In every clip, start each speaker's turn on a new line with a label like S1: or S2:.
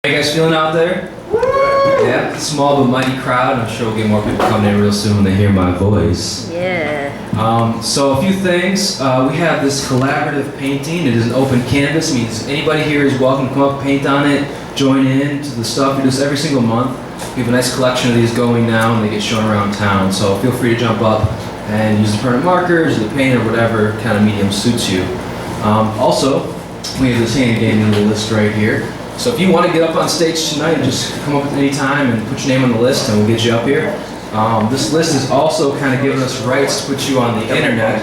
S1: How you guys feeling out there? Yeah, small but mighty crowd. I'm sure we'll get more people coming in real soon when they hear my voice.
S2: Yeah.
S1: So a few things. We have this collaborative painting. It is an open canvas. Means anybody here is welcome to come up, paint on it, join in to the stuff. We do this every single month. We have a nice collection of these going now, and they get shown around town. So feel free to jump up and use the permanent markers, or the paint, or whatever kind of medium suits you. Also, we have this hand gaming little list right here. So if you want to get up on stage tonight, just come up at any time and put your name on the list, and we'll get you up here. This list is also kind of giving us rights to put you on the internet.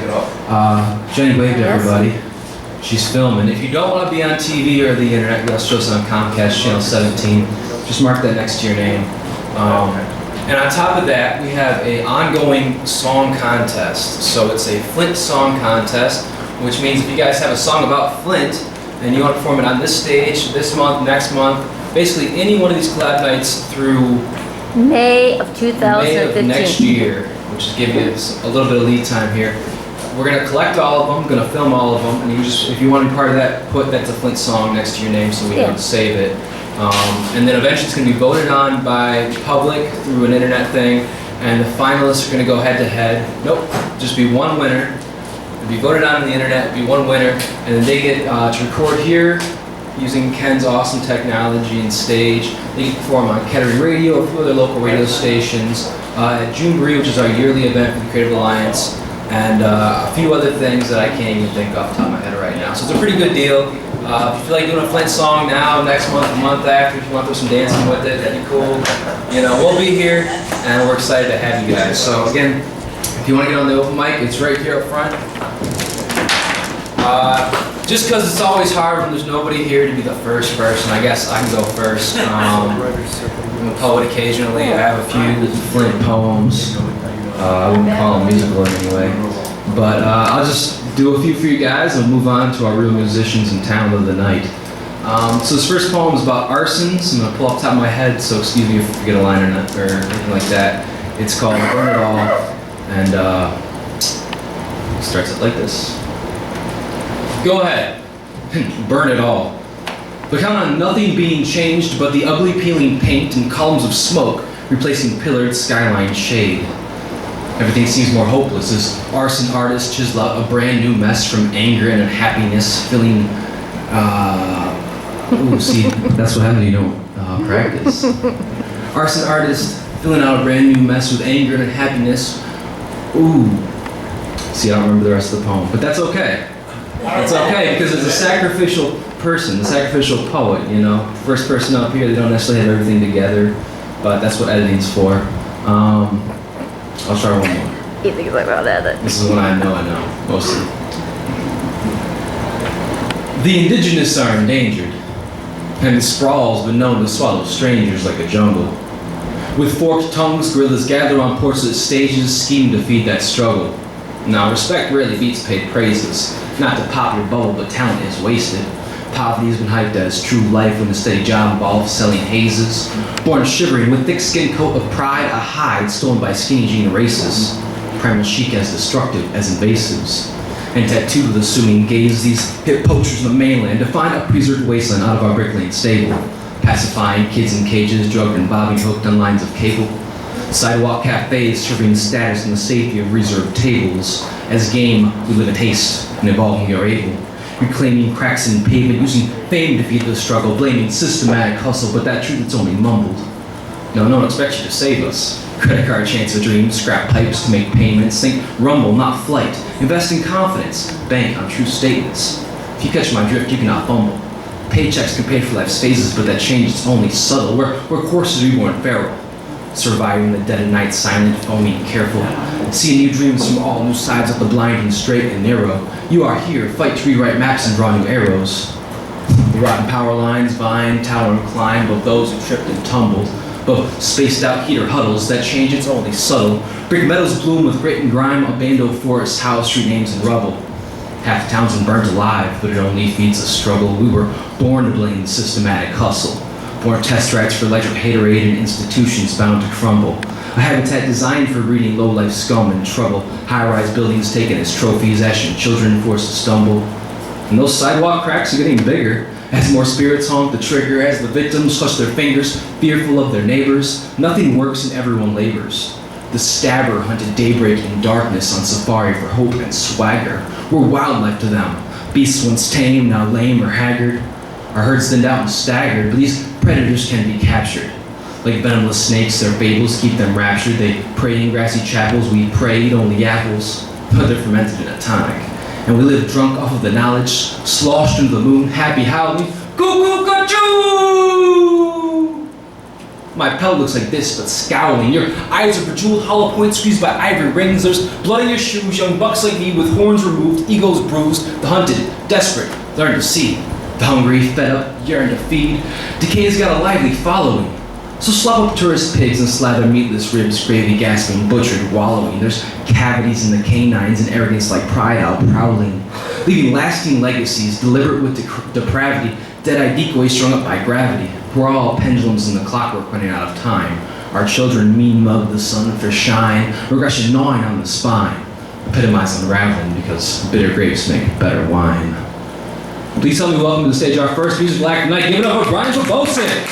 S1: Jenny waved to everybody. She's filming. If you don't want to be on TV or the internet, let's show us on Comcast Channel 17. Just mark that next to your name. And on top of that, we have an ongoing song contest. So it's a Flint song contest, which means if you guys have a song about Flint, and you want to perform it on this stage, this month, next month, basically any one of these collab nights through
S2: May of 2015.
S1: May of next year, which is giving you a little bit of lead time here. We're going to collect all of them, going to film all of them, and you just, if you want to be part of that, put that's a Flint song next to your name so we can save it. And then eventually it's going to be voted on by the public through an internet thing, and the finalists are going to go head to head. Nope, just be one winner. It'll be voted on the internet, be one winner, and then they get to record here using Ken's awesome technology and stage. They get to perform on Kettering Radio, a few other local radio stations, at Junebreeze, which is our yearly event for the Creative Alliance, and a few other things that I can't even think off the top of my head right now. So it's a pretty good deal. If you feel like doing a Flint song now, next month, the month after, if you want to do some dancing with it, that'd be cool. You know, we'll be here, and we're excited to have you guys. So again, if you want to get on the open mic, it's right here up front. Just because it's always hard when there's nobody here to be the first person, I guess I can go first. I'm a poet occasionally. I have a few Flint poems. I wouldn't call them musical in any way. But I'll just do a few for you guys and move on to our real musicians in town of the night. So this first poem is about arsons. I'm going to pull off the top of my head, so excuse me if I forget a line or anything like that. It's called Burn It All, and it starts it like this. Go ahead, burn it all. But count on nothing being changed but the ugly peeling paint and columns of smoke replacing pillared skyline shade. Everything seems more hopeless as arson artists chisel out a brand new mess from anger and unhappiness, filling, see, that's what happens, you don't practice. Arson artists filling out a brand new mess with anger and unhappiness. See, I don't remember the rest of the poem, but that's okay. It's okay, because it's a sacrificial person, a sacrificial poet, you know. First person up here, they don't necessarily have everything together, but that's what editing's for. I'll try one more.
S2: You think about that?
S1: This is one I know, mostly. The indigenous are endangered, and the sprawls been known to swallow strangers like a jungle. With forked tongues, guerrillas gather on porcelain stages, scheme to feed that struggle. Now, respect rarely beats paid praises. Not to pop your bubble, but talent is wasted. Poverty has been hyped as true life when the steady job involves selling hazes. Born shivering with thick skin coat of pride, a hide stolen by skinny jean races. Primal chic as destructive as invasives. And tattooed with assuming gaze, these hip poachers in the mainland define a preserved wasteland out of our brick lane stable. Pacifying kids in cages, drugged and bobbing hooked on lines of cable. Sidewalk cafes serving status in the safety of reserved tables. As game, we live a taste, and evolving you're able. Reclaiming cracks in pavement, using fame to feed the struggle, blaming systematic hustle, but that truth it's only mumbled. No one expects you to save us. Credit card chance of dreams, scrap pipes to make payments, think rumble, not flight. Invest in confidence, bank on true statements. If you catch my drift, you cannot fumble. Paychecks can pay for life's phases, but that change is only subtle. We're courses reborn feral. Surviving the dead of night, silent, phony, and careful. Seeing new dreams from all new sides of the blinding, straight and narrow. You are here, fight to rewrite maps and draw new arrows. The rotten power lines, vine, tower, and climb, both those who tripped and tumbled. Both spaced out heater huddles, that change it's only subtle. Brick meadows bloom with grit and grime, abandoned forests, house street names and rubble. Half the town's been burnt alive, but it only feeds a struggle. We were born to blame systematic hustle. Born test rats for electric haterade and institutions bound to crumble. A habitat designed for breeding low-life scum and trouble. High-rise buildings taken as trophies, ashen children forced to stumble. And those sidewalk cracks are getting bigger. As more spirits haunt the trigger, as the victims clutch their fingers, fearful of their neighbors, nothing works and everyone labors. The stabber hunted daybreak in darkness on safari for hope and swagger. We're wildlife to them, beasts once tame, now lame or haggard. Our herds thinned out and staggered, but these predators can be captured. Like venomless snakes, their fables keep them raptured. They pray in grassy chapels, we pray, eat only apples, but they're fermented in a tonic. And we live drunk off of the knowledge, sloshed into the moon, happy howling, goo-goo-ga-choo! My pellet looks like this, but scowling. Your eyes are bejeweled, hollow points squeezed by ivory rings. There's blood in your shoes, young bucks like me with horns removed, egos bruised. The hunted, desperate, learn to see. The hungry, fed up, yearn to feed. Decay's got a lively following. So slop up tourist pigs and slather meatless ribs, gravy gasping, butchered, wallowing. There's cavities in the canines and arrogance like pride out prowling, leaving lasting legacies, deliberate with depravity, dead-eyed decoys strung up by gravity. We're all pendulums in the clockwork running out of time. Our children mean mug the sun for shine, regression gnawing on the spine, epitomize unraveling because bitter grapes make better wine. Please help me welcome to the stage our first musical act tonight. Give it up for Pobocik.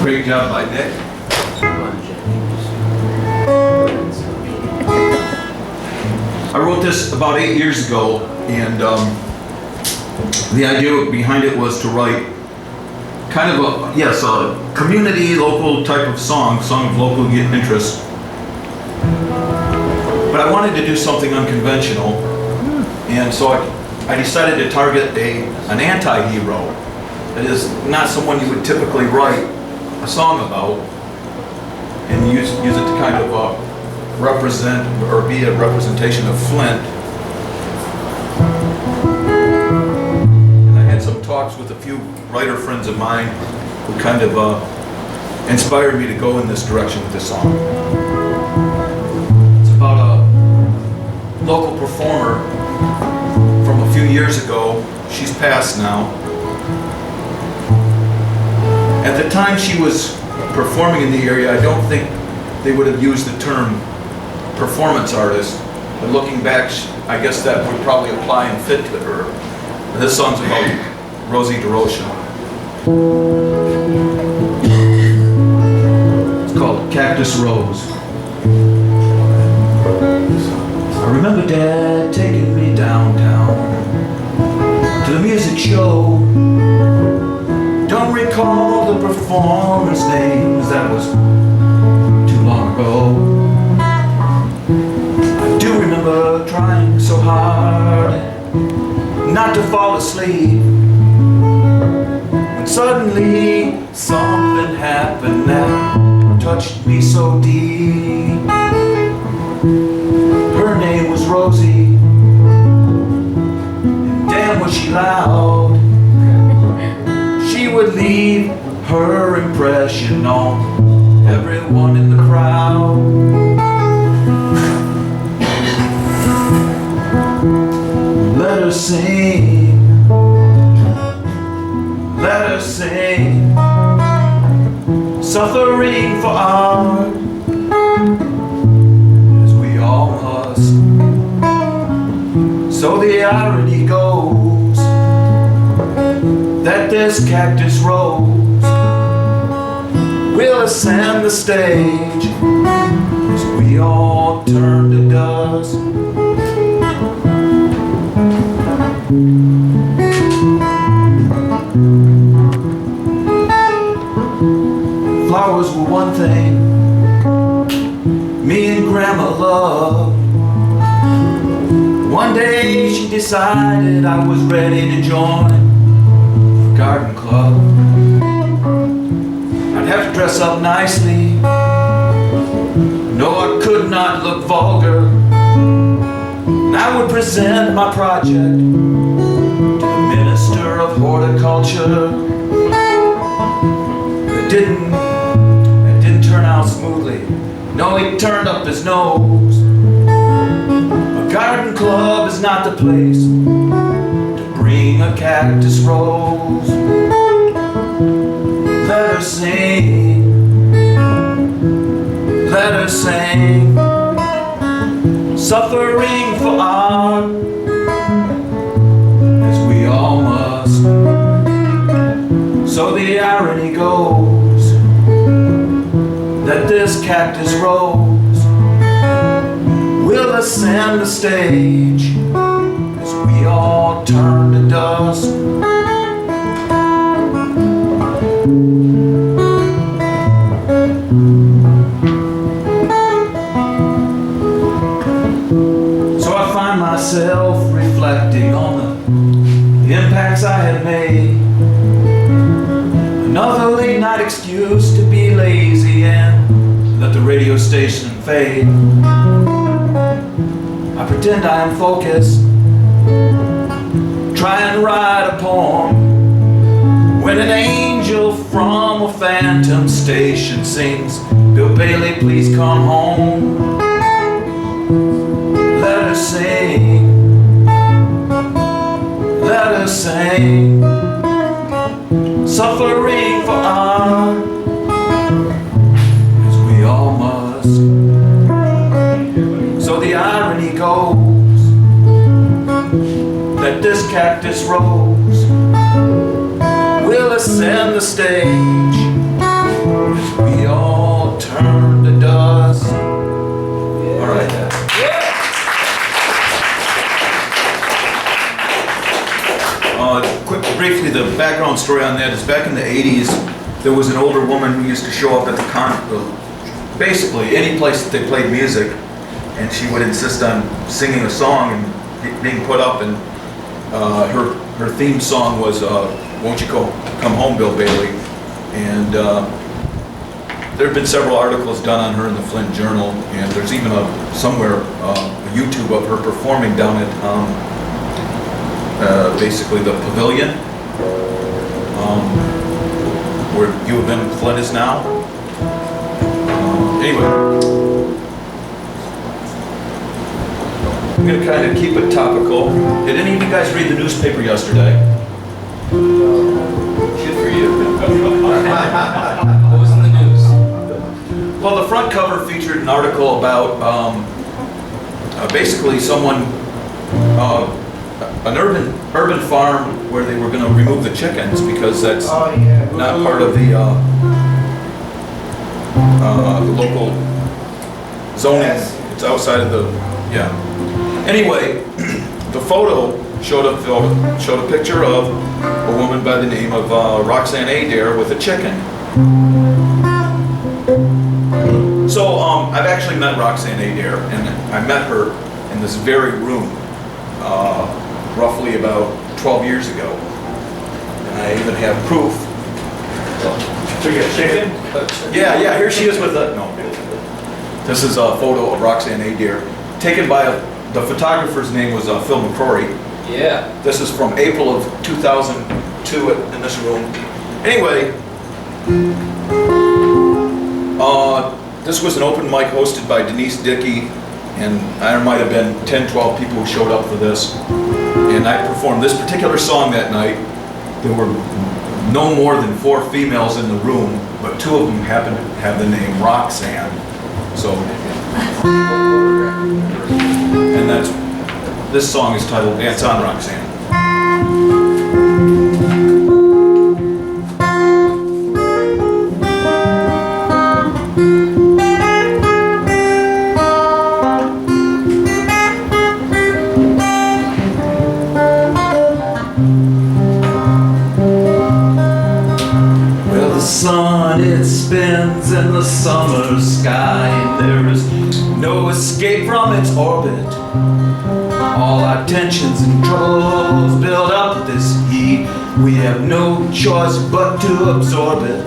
S3: Great job by Nick. I wrote this about 8 years ago, and the idea behind it was to write kind of a community, local type of song of local interest. But I wanted to do something unconventional, and so I decided to target an anti-hero. That is not someone you would typically write a song about and use it to kind of represent or be a representation of Flint. And I had some talks with a few writer friends of mine who kind of inspired me to go in this direction with this song. It's about a local performer from a few years ago. She's passed now. At the time she was performing in the area, I don't think they would have used the term performance artist, but looking back, I guess that would probably apply and fit to her. And this song's about Rosie DeRocha. It's called Cactus Rose. I remember Dad taking me downtown to the music show. Don't recall the performers' names, that was too long ago. I do remember trying so hard not to fall asleep, when suddenly something happened that touched me so deep. Her name was Rosie, and damn was she loud. She would leave her impression on everyone in the crowd. Let her sing, let her sing, suffering for art, as we all must. So the irony goes that this cactus rose will ascend the stage as we all turn to dust. Flowers were one thing me and Grandma loved. One day she decided I was ready to join the garden club. I'd have to dress up nicely. No, I could not look vulgar. And I would present my project to the Minister of Horticulture. It didn't turn out smoothly. No, he turned up his nose. A garden club is not the place to bring a cactus rose. Let her sing, Let her sing, suffering for art, as we all must. So the irony goes that this cactus rose will ascend the stage as we all turn to dust. So I find myself reflecting on the impacts I had made. Another late night excuse to be lazy and let the radio station fade. I pretend I am focused, try and write a poem, when an angel from a phantom station sings, Bill Bailey, please come home. Let her sing, let her sing, suffering for art, as we all must. So the irony goes that this cactus rose will ascend the stage as we all turn to dust. All right. Briefly, the background story on that is back in the 80s, there was an older woman who used to show up at the basically any place that they played music, and she would insist on singing a song and being put up, and her theme song was Won't You Come Home, Bill Bailey. And there have been several articles done on her in the Flint Journal, and there's even somewhere a YouTube of her performing down at basically the Pavilion, where U of M Flint is now. Anyway, I'm going to kind of keep it topical. Did any of you guys read the newspaper yesterday? Good for you.
S1: What was in the news?
S3: Well, the front cover featured an article about basically someone, an urban farm where they were going to remove the chickens because that's not part of the local zoning.
S4: Yes.
S3: It's outside of the, yeah. Anyway, the photo showed a picture of a woman by the name of Roxanne Adair with a chicken. So I've actually met Roxanne Adair, and I met her in this very room roughly about 12 years ago. And I even have proof.
S4: So you got chicken?
S3: Yeah, here she is with a, no. This is a photo of Roxanne Adair, taken by the photographer's name was Phil McCrory.
S1: Yeah.
S3: This is from April of 2002 in this room. Anyway, this was an open mic hosted by Denise Dickey, and there might have been 10, 12 people who showed up for this. And I performed this particular song that night. There were no more than 4 females in the room, but 2 of them happened to have the name Roxanne. So, and this song is titled Dance On, Roxanne. It spins in the summer sky, and there is no escape from its orbit. All our tensions and troubles build up this heat. We have no choice but to absorb it.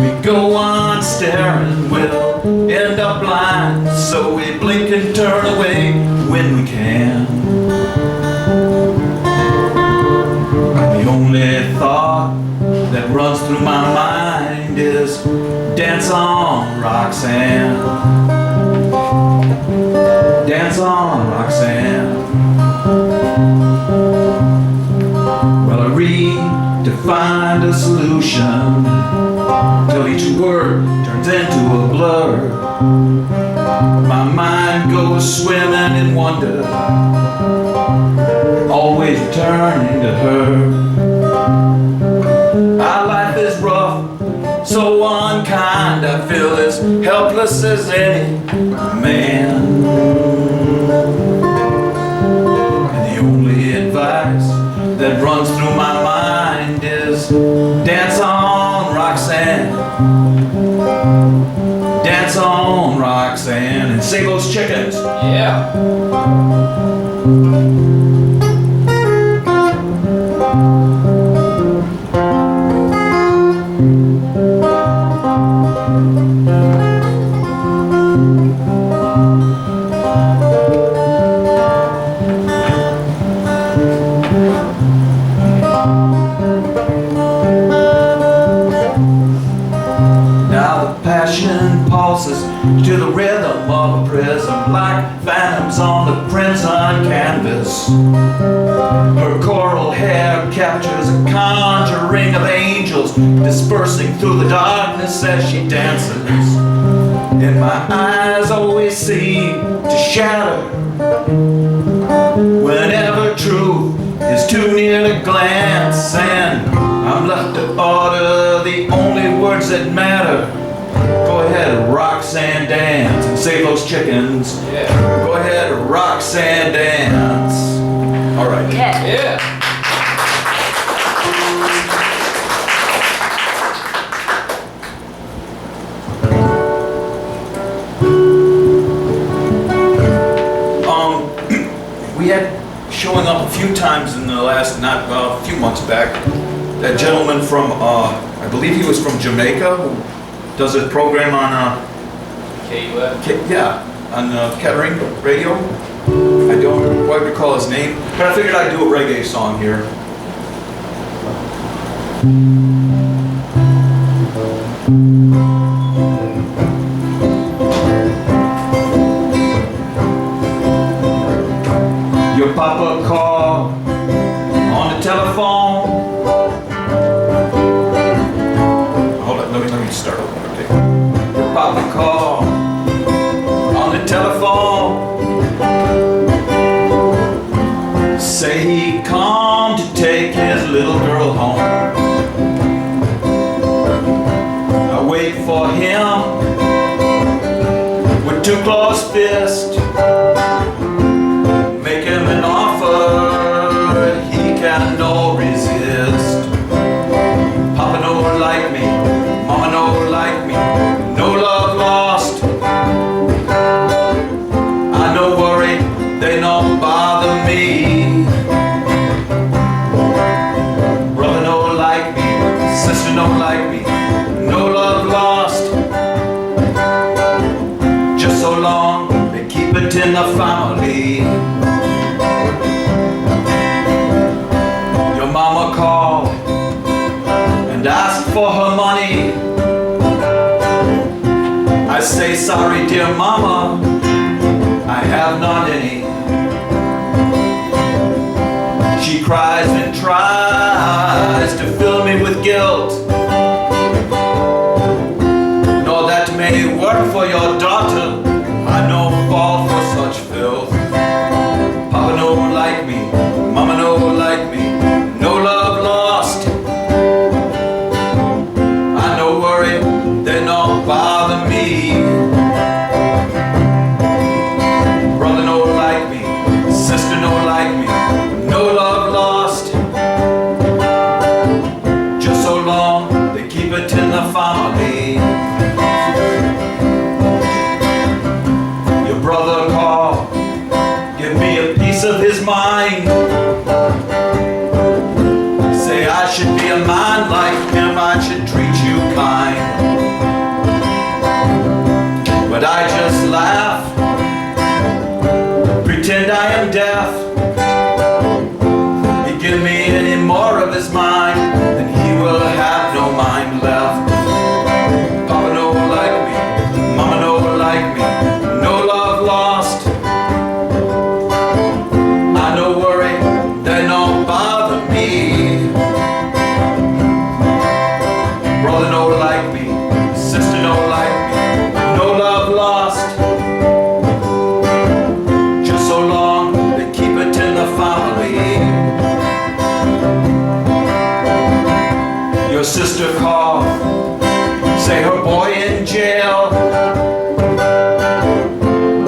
S3: We go on staring, we'll end up blind, so we blink and turn away when we can. The only thought that runs through my mind is dance on, Roxanne. Dance on, Roxanne. Well, I read to find a solution, till each word turns into a blur. My mind goes swimming in wonder, always returning to her. Our life is rough, so unkind, I feel as helpless as any man. And the only advice that runs through my mind is dance on, Roxanne. Dance on, Roxanne, and save those chickens.
S5: Yeah.
S3: To the rhythm of a prism, like phantoms on the crimson canvas. Her coral hair captures a conjuring of angels dispersing through the darkness as she dances. And my eyes always seem to shatter whenever truth is too near to glance, and I'm left to utter the only words that matter. Go ahead, Roxanne, dance and save those chickens.
S5: Yeah.
S3: Go ahead, Roxanne, dance. All right.
S2: Yeah.
S5: Yeah.
S3: We had showing up a few times in the last, a few months back, that gentleman from, I believe he was from Jamaica, who does a program on, on Kettering Radio. I don't quite recall his name, but I figured I'd do a reggae song here. Your papa called on the telephone. Hold on, let me start over. Okay. Your papa called on the telephone. Say he come to take his little girl home. I wait for him with two closed fists. Can no resist. Papa no like me, Mama no like me, no love lost. I no worry, they no bother me. Brother no like me, sister no like me, no love lost. Just so long, they keep it in the family. Mama called and asked for her money. I say, sorry dear mama, I have not any. She cries and tries to fill me with guilt. No, that may work for your daughter, I no fall for such filth. Papa no like me, mama no like me, no love lost. I no worry, they no bother me. Brother no like me, sister no like me, no love lost. Just so long, they keep it in the family. Your brother called, give me a piece of his mind. I should be a man like him, I should treat you kind. But I just laugh, pretend I am deaf. He give me any more of his mind, then he will have no mind left. Papa no like me, mama no like me, no love lost. I no worry, they no bother me. Brother no like me, Markoff. Say her boy in jail.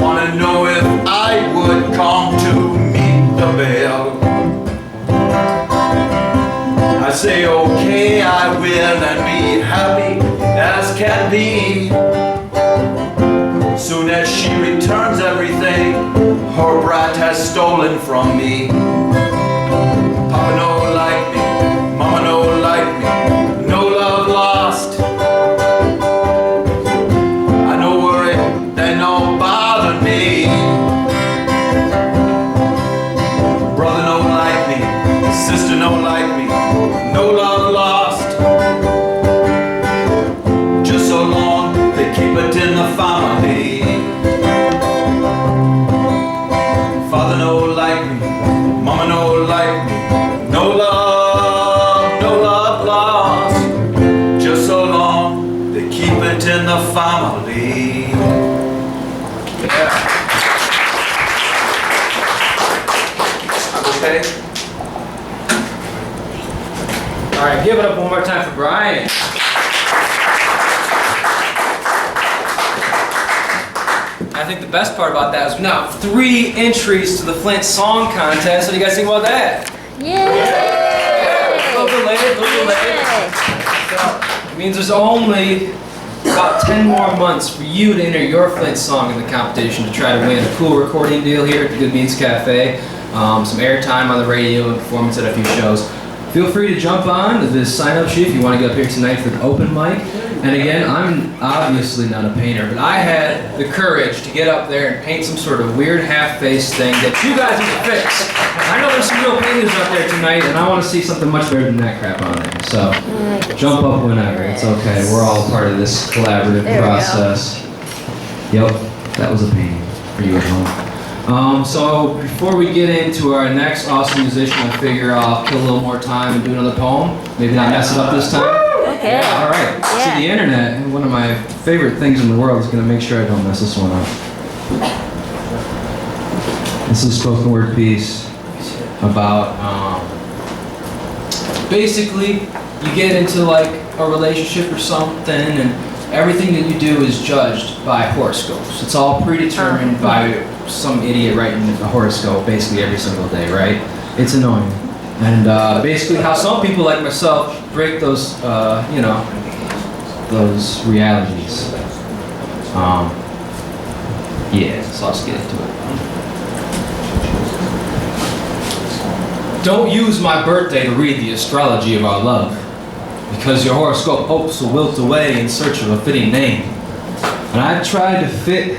S3: Wanna know if I would come to meet the bail. I say okay, I will, and be happy as can be. Soon as she returns everything her brat has stolen from me. Papa no like me, Mama no like me, no love lost. I no worry, they no bother me. Brother no like me, sister no like me, no love lost. Just so long they keep it in the family. Father no like me, Mama no like me, no love lost. Just so long they keep it in the family. Yeah. Okay.
S1: All right, give it up one more time for Brian. I think the best part about that is we now have 3 entries to the Flint Song Contest. What do you guys think about that?
S2: Yay!
S1: A little bit later, a little bit later. So, it means there's only about 10 more months for you to enter your Flint song in the competition to try to win a cool recording deal here at the Good Beans Cafe, some airtime on the radio and performance at a few shows. Feel free to jump on to this sign-up sheet if you want to get up here tonight for an open mic. And again, I'm obviously not a painter, but I had the courage to get up there and paint some sort of weird half-face thing that you guys need to fix. I know there's some real painters up there tonight, and I want to see something much better than that crap on there. So, jump up whenever. It's okay. We're all part of this collaborative
S2: There we go.
S1: process. Yep, that was a pain for you at home. So before we get into our next awesome musician, I figure I'll kill a little more time and do another poem. Maybe not mess it up this time.
S2: Okay.
S1: Yeah, all right.
S2: Yeah.
S1: See, the internet, one of my favorite things in the world, is going to make sure I don't mess this one up. This is a spoken word piece about, basically, you get into like a relationship or something, and everything that you do is judged by horoscopes. It's all predetermined by some idiot writing a horoscope basically every single day, right? It's annoying. And basically how some people like myself break those, you know, those realities. Yeah, so let's get into it. Don't use my birthday to read the astrology of our love, because your horoscope hopes will wilt away in search of a fitting name. And I tried to fit,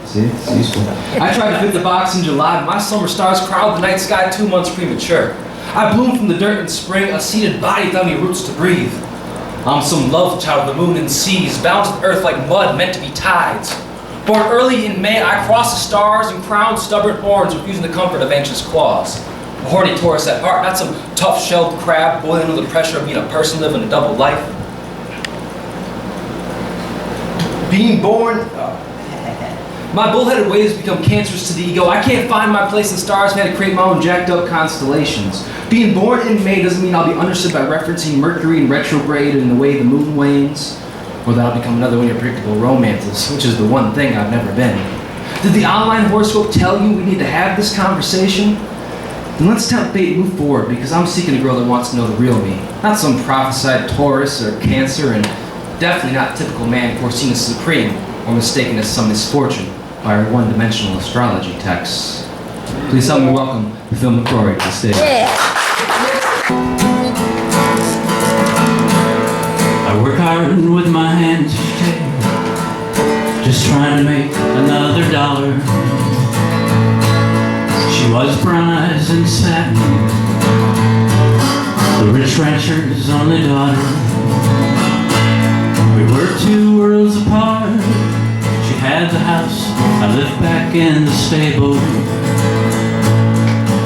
S1: see, it's useful. I tried to fit the box in July, but my summer stars crowd the night sky 2 months premature. I bloom from the dirt in spring, a seated body without any roots to breathe. I'm some love child of the moon and seas, bound to the earth like mud meant to be tides. Born early in May, I cross the stars and crown stubborn horns, refusing the comfort of anxious claws. A horny Taurus at heart, not some tough-shelled crab boiling under the pressure of being a person living a double life. Being born... My bullheaded ways become cancerous to the ego. I can't find my place in stars, and had to create my own jacked-up constellations. Being born in May doesn't mean I'll be understood by referencing Mercury in retrograde and the way the moon wanes, or that I'll become another one of your predictable romances, which is the one thing I've never been. Did the online horoscope tell you we need to have this conversation? Then let's tempt fate and move forward, because I'm seeking a girl that wants to know the real me. Not some prophesied Taurus or Cancer, and definitely not the typical man foreseen as supreme or mistaken as some misfortune by our one-dimensional astrology texts. Please help me welcome Phil McCrory to the stage.
S2: Yeah.
S5: I work hard with my hands each day, just trying to make another dollar. She was brown eyes and satin, the rich rancher's only daughter. We were 2 worlds apart. She had the house, I lived back in the stable,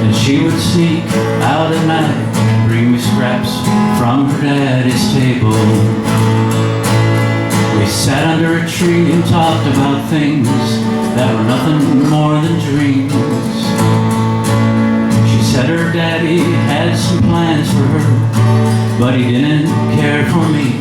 S5: and she would sneak out at night, bring me scraps from her daddy's table. We sat under a tree and talked about things that were nothing more than dreams. She said her daddy had some plans for her, but he didn't care for me.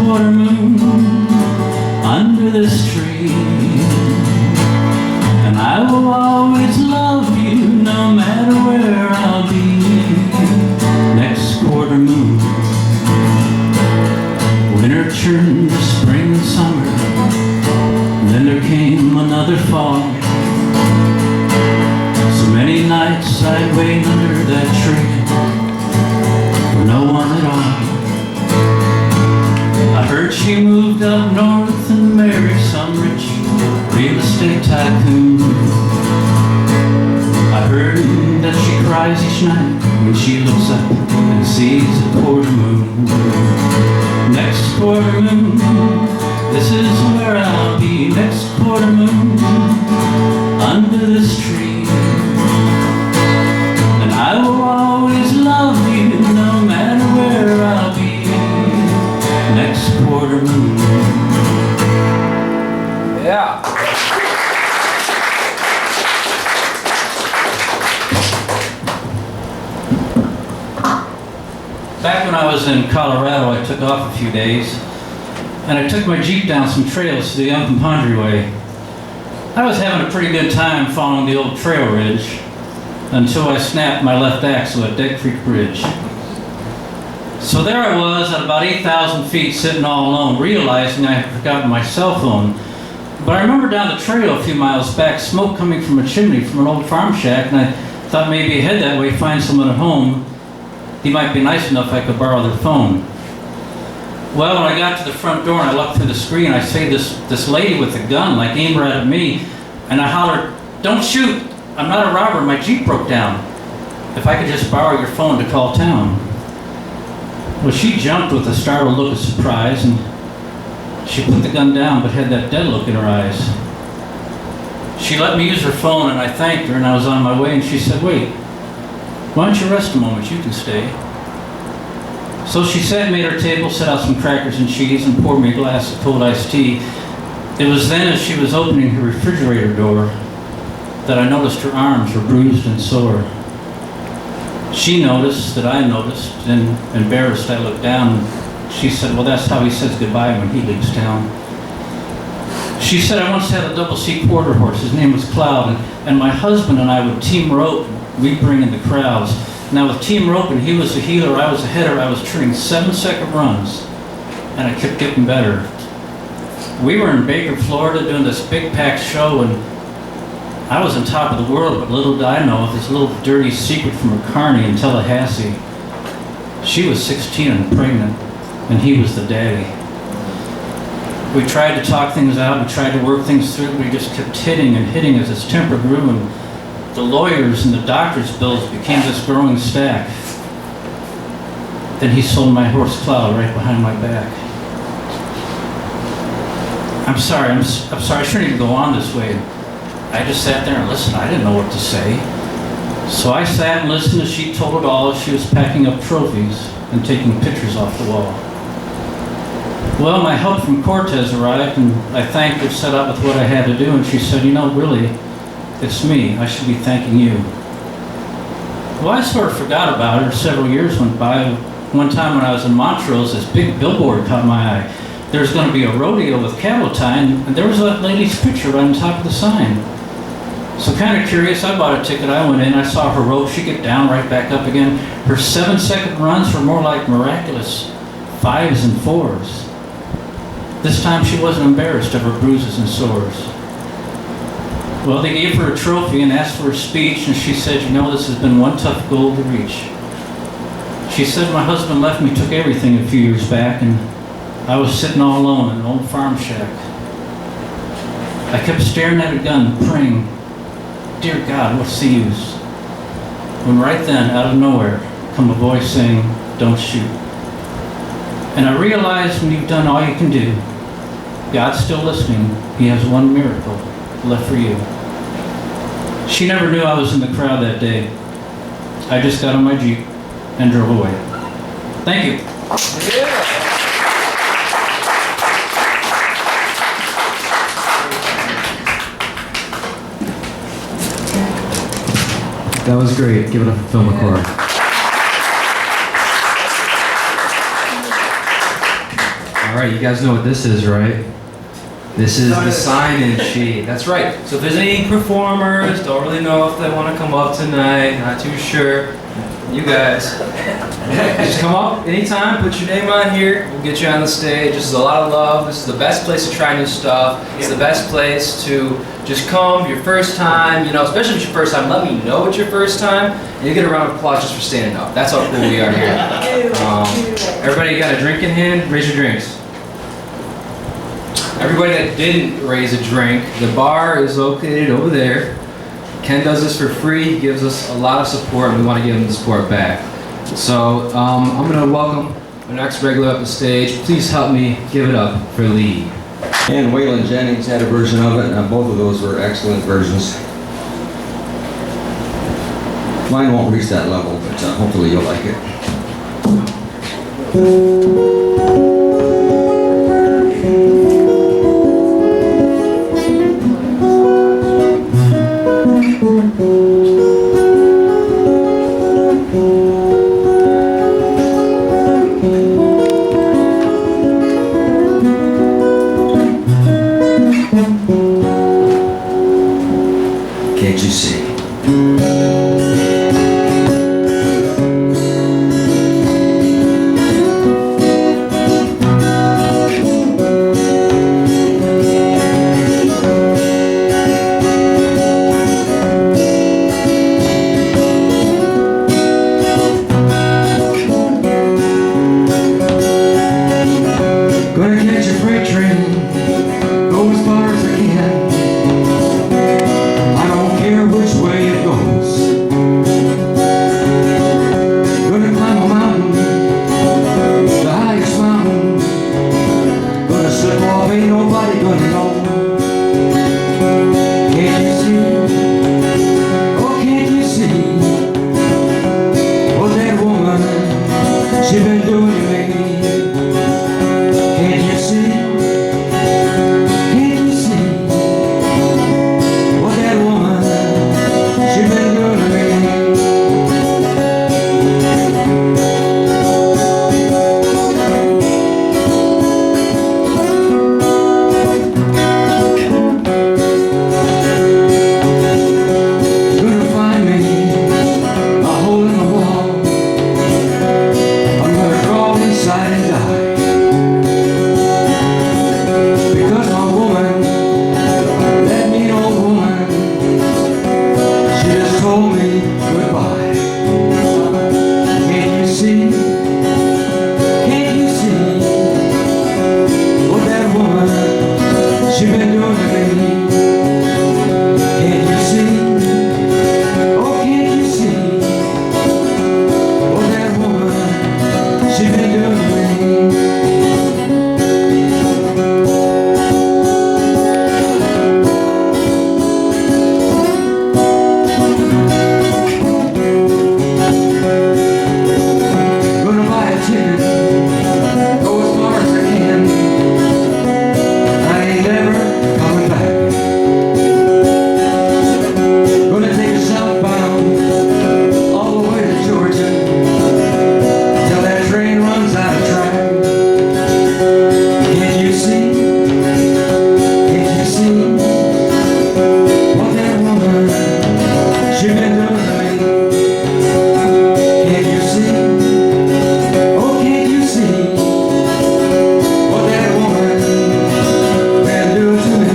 S5: quarter moon under this tree. And I will always love you no matter where I'll be. Next quarter moon. Winter turned to spring and summer. Then there came another fall. So many nights I'd wait under that tree for no one at all. I heard she moved up north and married some rich real estate tycoon. I heard that she cries each night when she looks up and sees a quarter moon. Next quarter moon, this is where I'll be. Next quarter moon, under this tree. And I will always love you no matter where I'll be. Next quarter moon.
S2: Yeah.
S5: Back when I was in Colorado, I took off a few days, and I took my Jeep down some trails to the Uncompahgre Way. I was having a pretty good time following the old trail ridge until I snapped my left axle at Dead Creek Bridge. So there I was at about 8,000 feet sitting all alone, realizing I had forgotten my cell phone. But I remember down the trail a few miles back, smoke coming from a chimney from an old farm shack, and I thought maybe head that way, find someone at home. He might be nice enough I could borrow their phone. Well, when I got to the front door and I looked through the screen, I see this lady with a gun, like aimed right at me, and I hollered, "Don't shoot! I'm not a robber, my Jeep broke down. If I could just borrow your phone to call town." Well, she jumped with a startled look of surprise, and she put the gun down but had that dead look in her eyes. She let me use her phone, and I thanked her, and I was on my way, and she said, "Wait, why don't you rest a moment? You can stay." So she sat me at her table, set out some crackers and cheese, and poured me a glass of cold iced tea. It was then, as she was opening her refrigerator door, that I noticed her arms were bruised and sore. She noticed that I noticed, and embarrassed, I looked down. She said, "Well, that's how he says goodbye when he leaves town." She said, "I once had a double C quarter horse. His name was Cloud, and my husband and I would team rope. We'd bring in the crowds. Now with team roping, he was the healer, I was the header. I was turning 7-second runs, and I kept getting better. We were in Baker, Florida, doing this big packed show, and I was on top of the world, but little did I know of this little dirty secret from a carny in Tallahassee. She was 16 and pregnant, and he was the daddy. We tried to talk things out, we tried to work things through, we just kept hitting and hitting as his temper grew, and the lawyers and the doctor's bills became this growing stack. Then he sold my horse Cloud right behind my back. I'm sorry, I shouldn't even go on this way. I just sat there and listened. I didn't know what to say. So I sat and listened as she told it all as she was packing up trophies and taking pictures off the wall. Well, my help from Cortez arrived, and I thanked her, set out with what I had to do, and she said, "You know, really, it's me. I should be thanking you." Well, I sort of forgot about her. Several years went by. One time when I was in Montrose, this big billboard caught my eye. There's going to be a rodeo with cattle tying, and there was that lady's picture right on top of the sign. So kind of curious, I bought a ticket. I went in, I saw her rope. She'd get down, right back up again. Her 7-second runs were more like miraculous 5s and 4s. This time she wasn't embarrassed of her bruises and sores. Well, they gave her a trophy and asked for a speech, and she said, "You know, this has been one tough goal to reach." She said, "My husband left me, took everything a few years back, and I was sitting all alone in an old farm shack. I kept staring at a gun, praying, 'Dear God, what's the use?' When right then, out of nowhere, come a voice saying, 'Don't shoot.' And I realized when you've done all you can do, God's still listening. He has one miracle left for you." She never knew I was in the crowd that day. I just got on my Jeep and drove away. Thank you.
S1: That was great. Give it up for Phil McCrory. All right, you guys know what this is, right? This is the sign-in sheet. That's right. So if there's any performers, don't really know if they want to come up tonight, not too sure. You guys, just come up anytime, put your name on here, we'll get you on the stage. This is a lot of love. This is the best place to try new stuff. It's the best place to just come, your first time, you know, especially if it's your first time, let me know it's your first time, and you get a round of applause just for standing up. That's how cool we are here. Everybody got a drink in hand? Raise your drinks. Everybody that didn't raise a drink, the bar is located over there. Ken does this for free. He gives us a lot of support, and we want to give him the support back. So I'm going to welcome our next regular up the stage. Please help me give it up for Lee.
S6: And Waylon Jennings had a version of it, and both of those were excellent versions. Mine won't reach that level, but hopefully you'll like it. Can't you see? Gonna catch a freight train, go as far as I can. I don't care which way it goes. Gonna climb a mountain, the highest mountain. Gonna slip off, ain't nobody gonna know. Can't you see? Oh, can't you see? What that woman, she been doing to me. Can't you see? Can't you see? What that woman, she been doing to me. Gonna find me a hole in the wall. I'm gonna crawl inside and die. Because my woman, that mean old woman, she just told me goodbye. Can't you see? Can't you see? What that woman, she been doing to me. Can't you see? Oh, can't you see? What that woman, she been doing to me. Gonna buy a ticket, go as far as I can. I ain't never coming back. Gonna take a southbound all the way to Georgia till that train runs out of track. Can't you see? Can't you see? What that woman, she been doing to me. Can't you see? Oh, can't you see? What that woman been doing to me.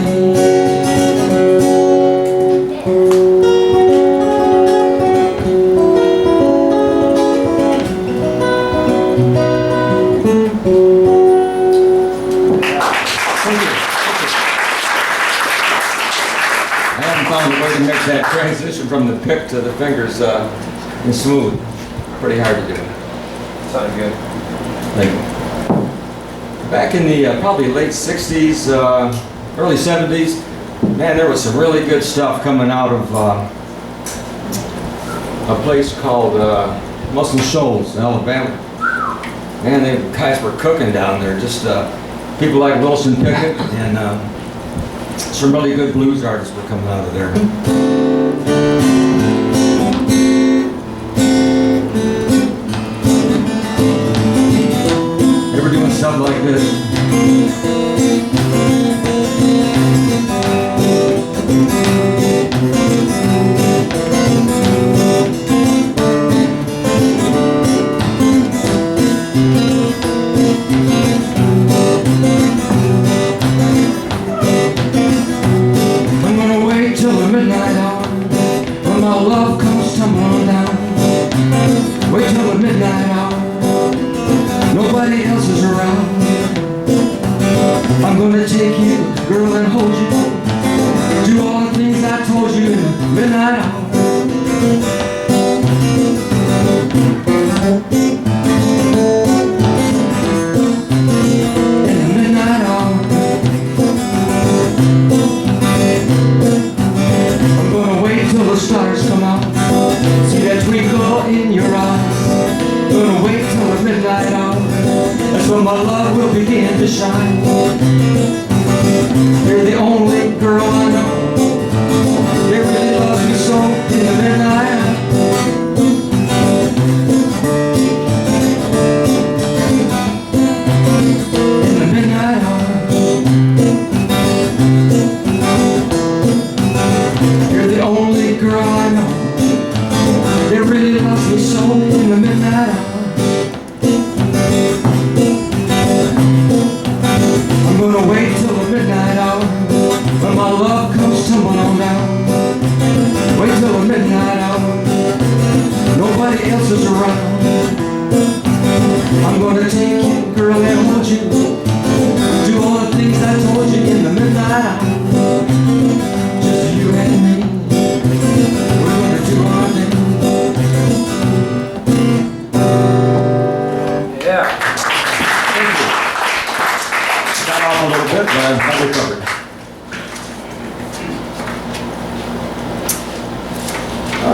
S6: I haven't found a way to make that transition from the pick to the fingers smooth. Pretty hard to do.
S3: Sounded good.
S6: Thank you. Back in the probably late 60s, early 70s, man, there was some really good stuff coming out of a place called Muscle Shoals, Alabama. Man, the guys were cooking down there. Just people like Wilson Pickett and some really good blues artists were coming out of there. They were doing stuff like this.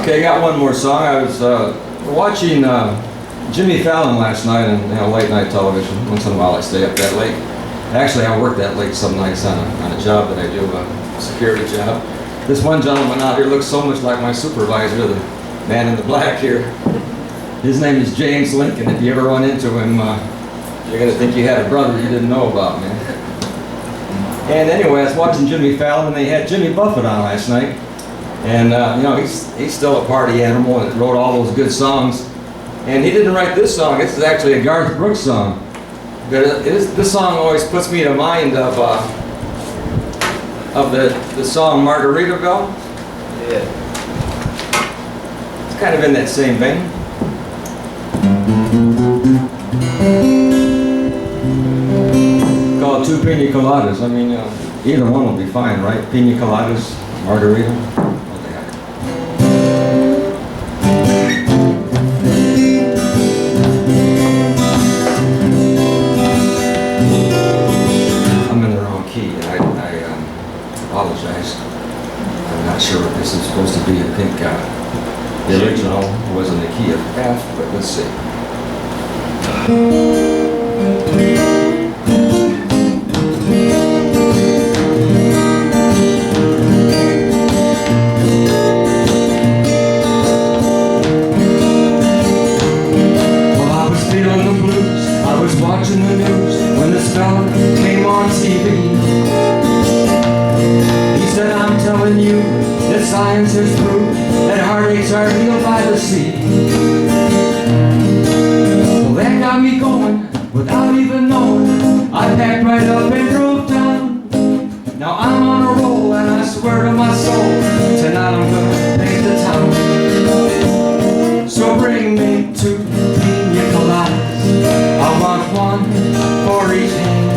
S7: Okay, I got one more song. I was watching Jimmy Fallon last night on late night television. Once in a while I stay up that late. Actually, I work that late some nights on a job that I do, a security job. This one gentleman out here looks so much like my supervisor, the man in the black here. His name is James Lincoln. If you ever run into him, you're going to think you had a brother you didn't know about, man. And anyway, I was watching Jimmy Fallon, and they had Jimmy Buffett on last night. And, you know, he's still a party animal and wrote all those good songs. And he didn't write this song. This is actually a Garth Brooks song. But this song always puts me to mind of the song Margaritaville. Yeah. It's kind of in that same vein. Called Two Pina Coladas. I mean, either one will be fine, right? Pina Coladas, Margarita. Apologize. I'm not sure if this is supposed to be a pink the original was in the key of F, but let's see. Well, I was feeling the blues. I was watching the news when this fella came on TV. He said, I'm telling you that science has proved that heartaches are healed by the sea. Well, that got me going without even knowing. I packed right up and drove down. Now I'm on a roll and I swear to my soul, tonight I'm gonna paint the town. So bring me two pina coladas. I want one for each hand.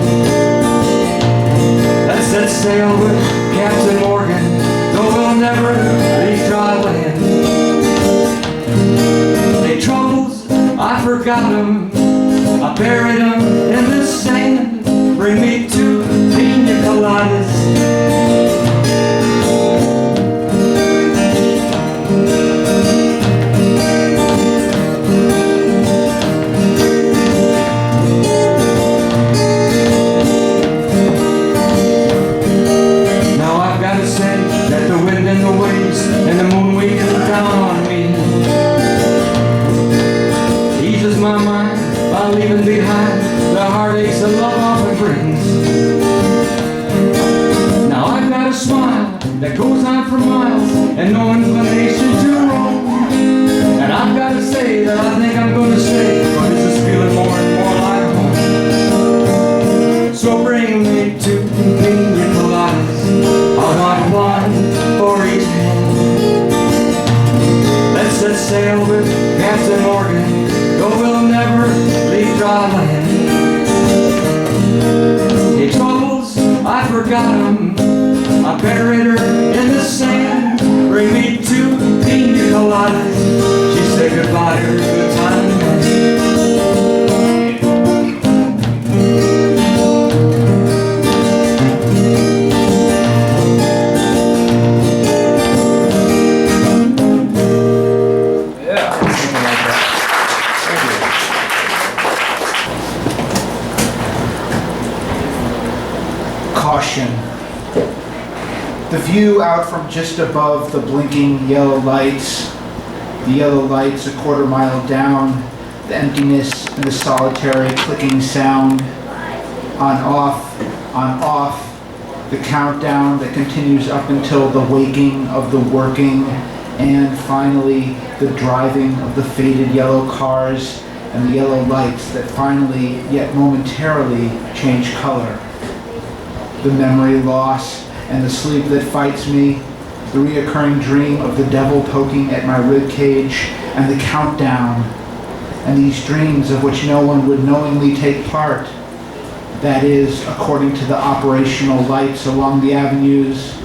S7: Let's set sail with Captain Morgan, though we'll never reach dry land. They troubles, I forgot them, I buried them in the sand. Bring me two pina coladas. And the moon wheels down on me. Eases my mind by leaving behind the heartaches of love off and
S6: Springs. Now I've got a smile that goes on for miles and no inclination to roam. And I've got to say that I think I'm gonna stay, but it's just feeling more and more like home. So bring me two pina coladas. I want one for each hand. Let's set sail with Captain Morgan, though we'll never leave dry land. Hey troubles, I forgot 'em, I buried her in the sand. Bring me two pina coladas. She said goodbye, her good time man.
S2: Caution. The view out from just above the blinking yellow lights, the yellow lights a quarter mile down, the emptiness and the solitary clicking sound, on off, the countdown that continues up until the waking of the working, and finally the driving of the faded yellow cars and the yellow lights that finally, yet momentarily, change color. The memory loss and the sleep that fights me, the reoccurring dream of the devil poking at my rib cage, and the countdown, and these dreams of which no one would knowingly take part. That is, according to the operational lights along the avenues,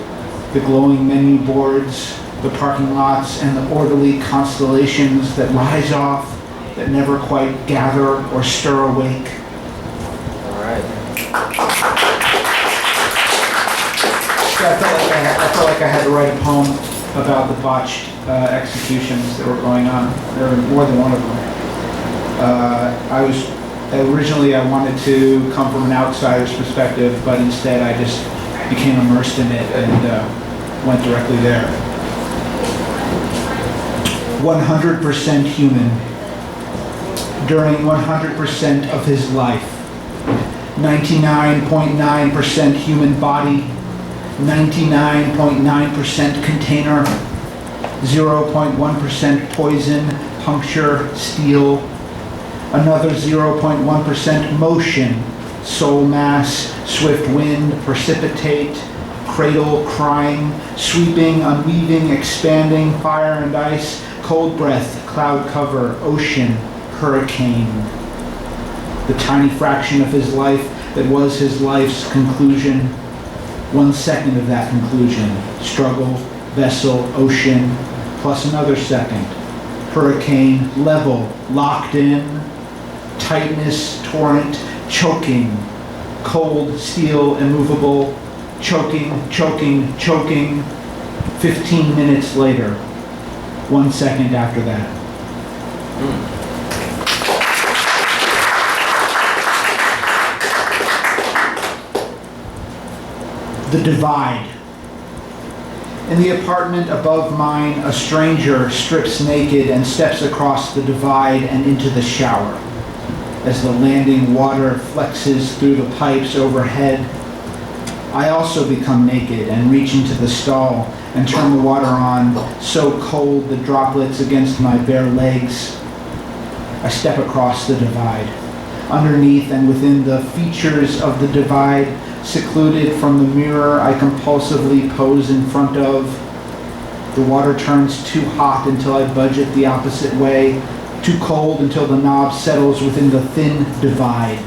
S2: the glowing menu boards, the parking lots, and the orderly constellations that rise off, that never quite gather or stir awake.
S7: All right.
S2: I felt like I had to write a poem about the botched executions that were going on. There were more than one of them. Originally I wanted to come from an outsider's perspective, but instead I just became immersed in it and went directly there. 100% human. During 100% of his life. 99.9% human body. 99.9% container, 0.1% poison, puncture, steel, another 0.1% motion, soul mass, swift wind, precipitate, cradle, crying, sweeping, unweaving, expanding, fire and ice, cold breath, cloud cover, ocean, hurricane. The tiny fraction of his life that was his life's conclusion. 1 second of that conclusion, struggle, vessel, ocean, plus another second, hurricane, level, locked in, tightness, torrent, choking, cold, steel, immovable, choking, choking, choking, 15 minutes later, 1 second after that. The divide. In the apartment above mine, a stranger strips naked and steps across the divide and into the shower. As the landing water flexes through the pipes overhead, I also become naked and reach into the stall and turn the water on, so cold the droplets against my bare legs. I step across the divide. Underneath and within the features of the divide, secluded from the mirror I compulsively pose in front of. The water turns too hot until I budge it the opposite way, too cold until the knob settles within the thin divide.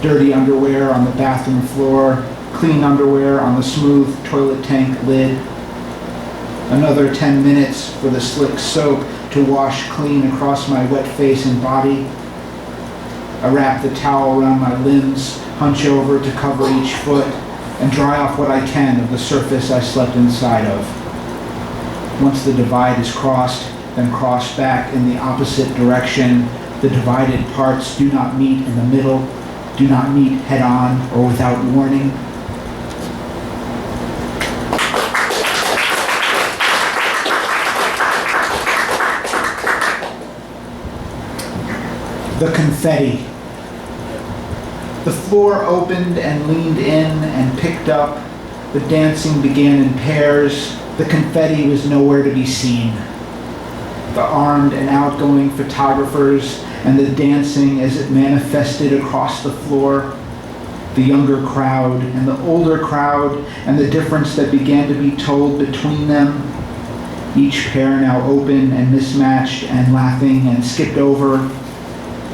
S2: Dirty underwear on the bathroom floor, clean underwear on the smooth toilet tank lid. Another 10 minutes for the slick soap to wash clean across my wet face and body. I wrap the towel around my limbs, hunch over to cover each foot, and dry off what I can of the surface I slept inside of. Once the divide is crossed, then cross back in the opposite direction. The divided parts do not meet in the middle, do not meet head-on or without warning. The confetti. The floor opened and leaned in and picked up. The dancing began in pairs. The confetti was nowhere to be seen. The armed and outgoing photographers and the dancing as it manifested across the floor. The younger crowd and the older crowd and the difference that began to be told between them. Each pair now open and mismatched and laughing and skipped over.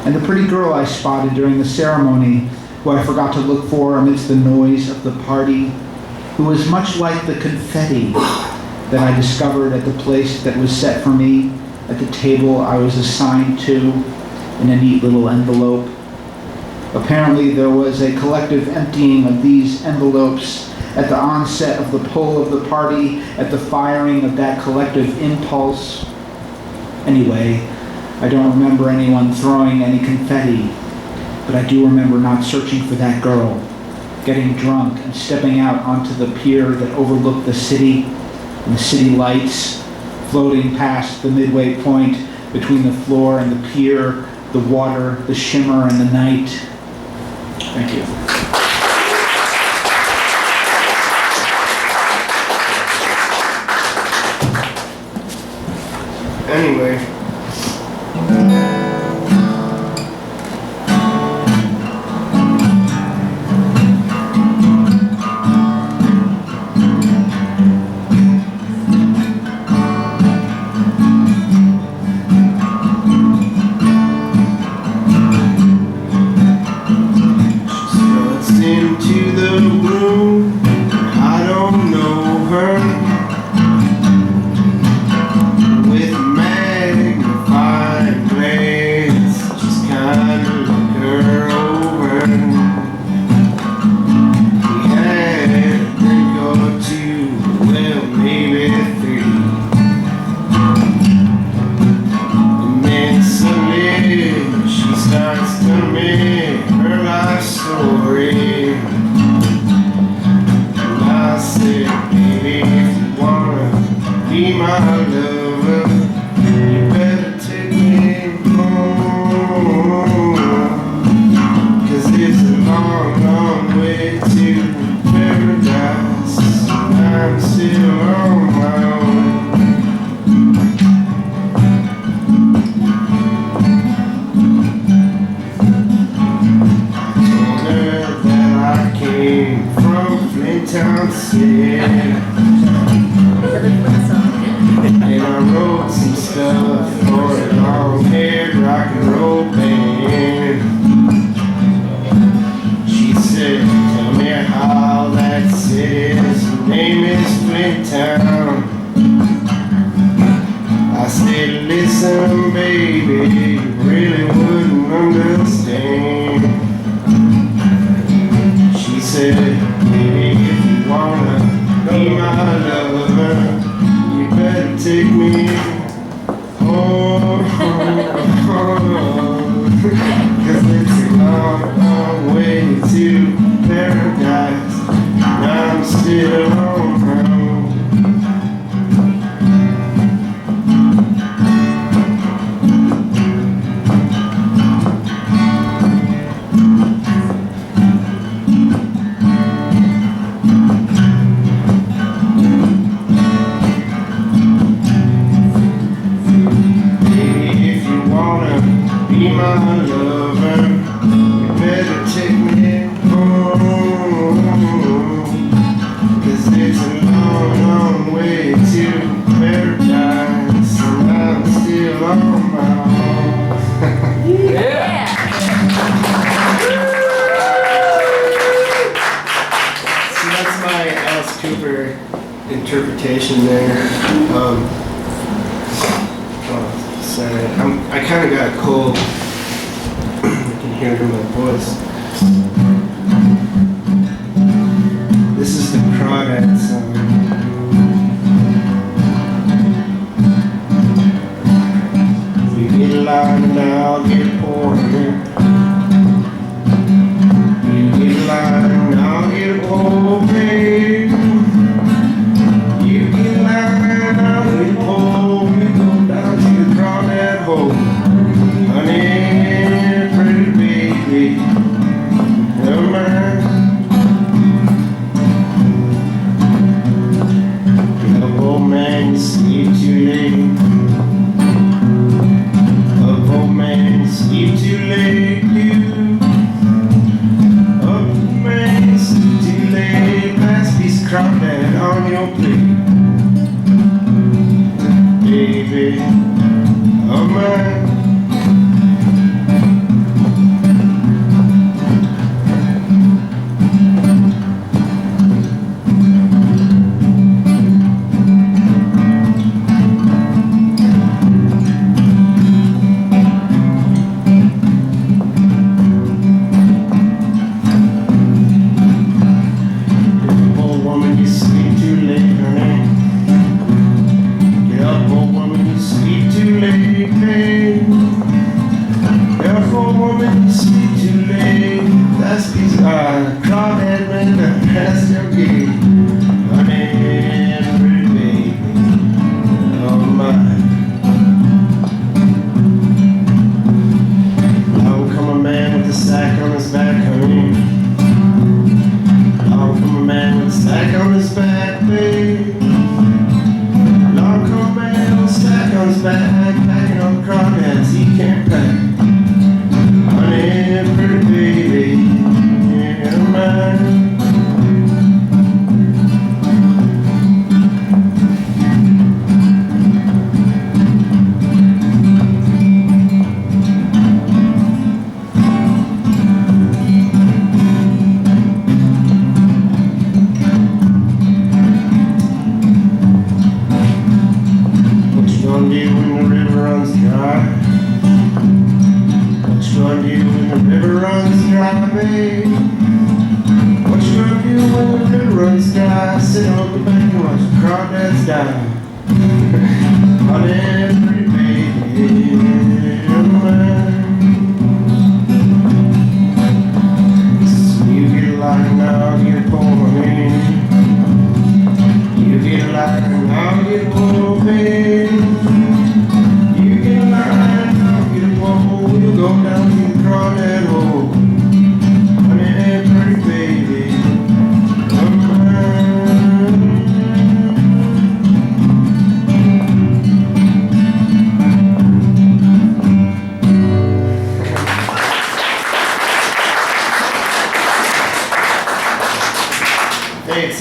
S2: And the pretty girl I spotted during the ceremony, who I forgot to look for amidst the noise of the party, who was much like the confetti that I discovered at the place that was set for me, at the table I was assigned to, in a neat little envelope. Apparently there was a collective emptying of these envelopes at the onset of the pull of the party, at the firing of that collective impulse. Anyway, I don't remember anyone throwing any confetti, but I do remember not searching for that girl, getting drunk and stepping out onto the pier that overlooked the city, and the city lights floating past the midway point between the floor and the pier, the water, the shimmer, and the night. Thank you.
S8: Anyway.
S9: interpretation there. Sorry, I kind of got a cold. You can hear it in my voice. This is the Crawdad song. You get loud and I'll get poor. You get loud and I'll get old, babe. You get loud and I'll get old. We go down to the Crawdad hole. Honey, pretty baby. sleep too late, too. Up man, sleep too late. Last piece of crawdad on your plate. Baby, oh my.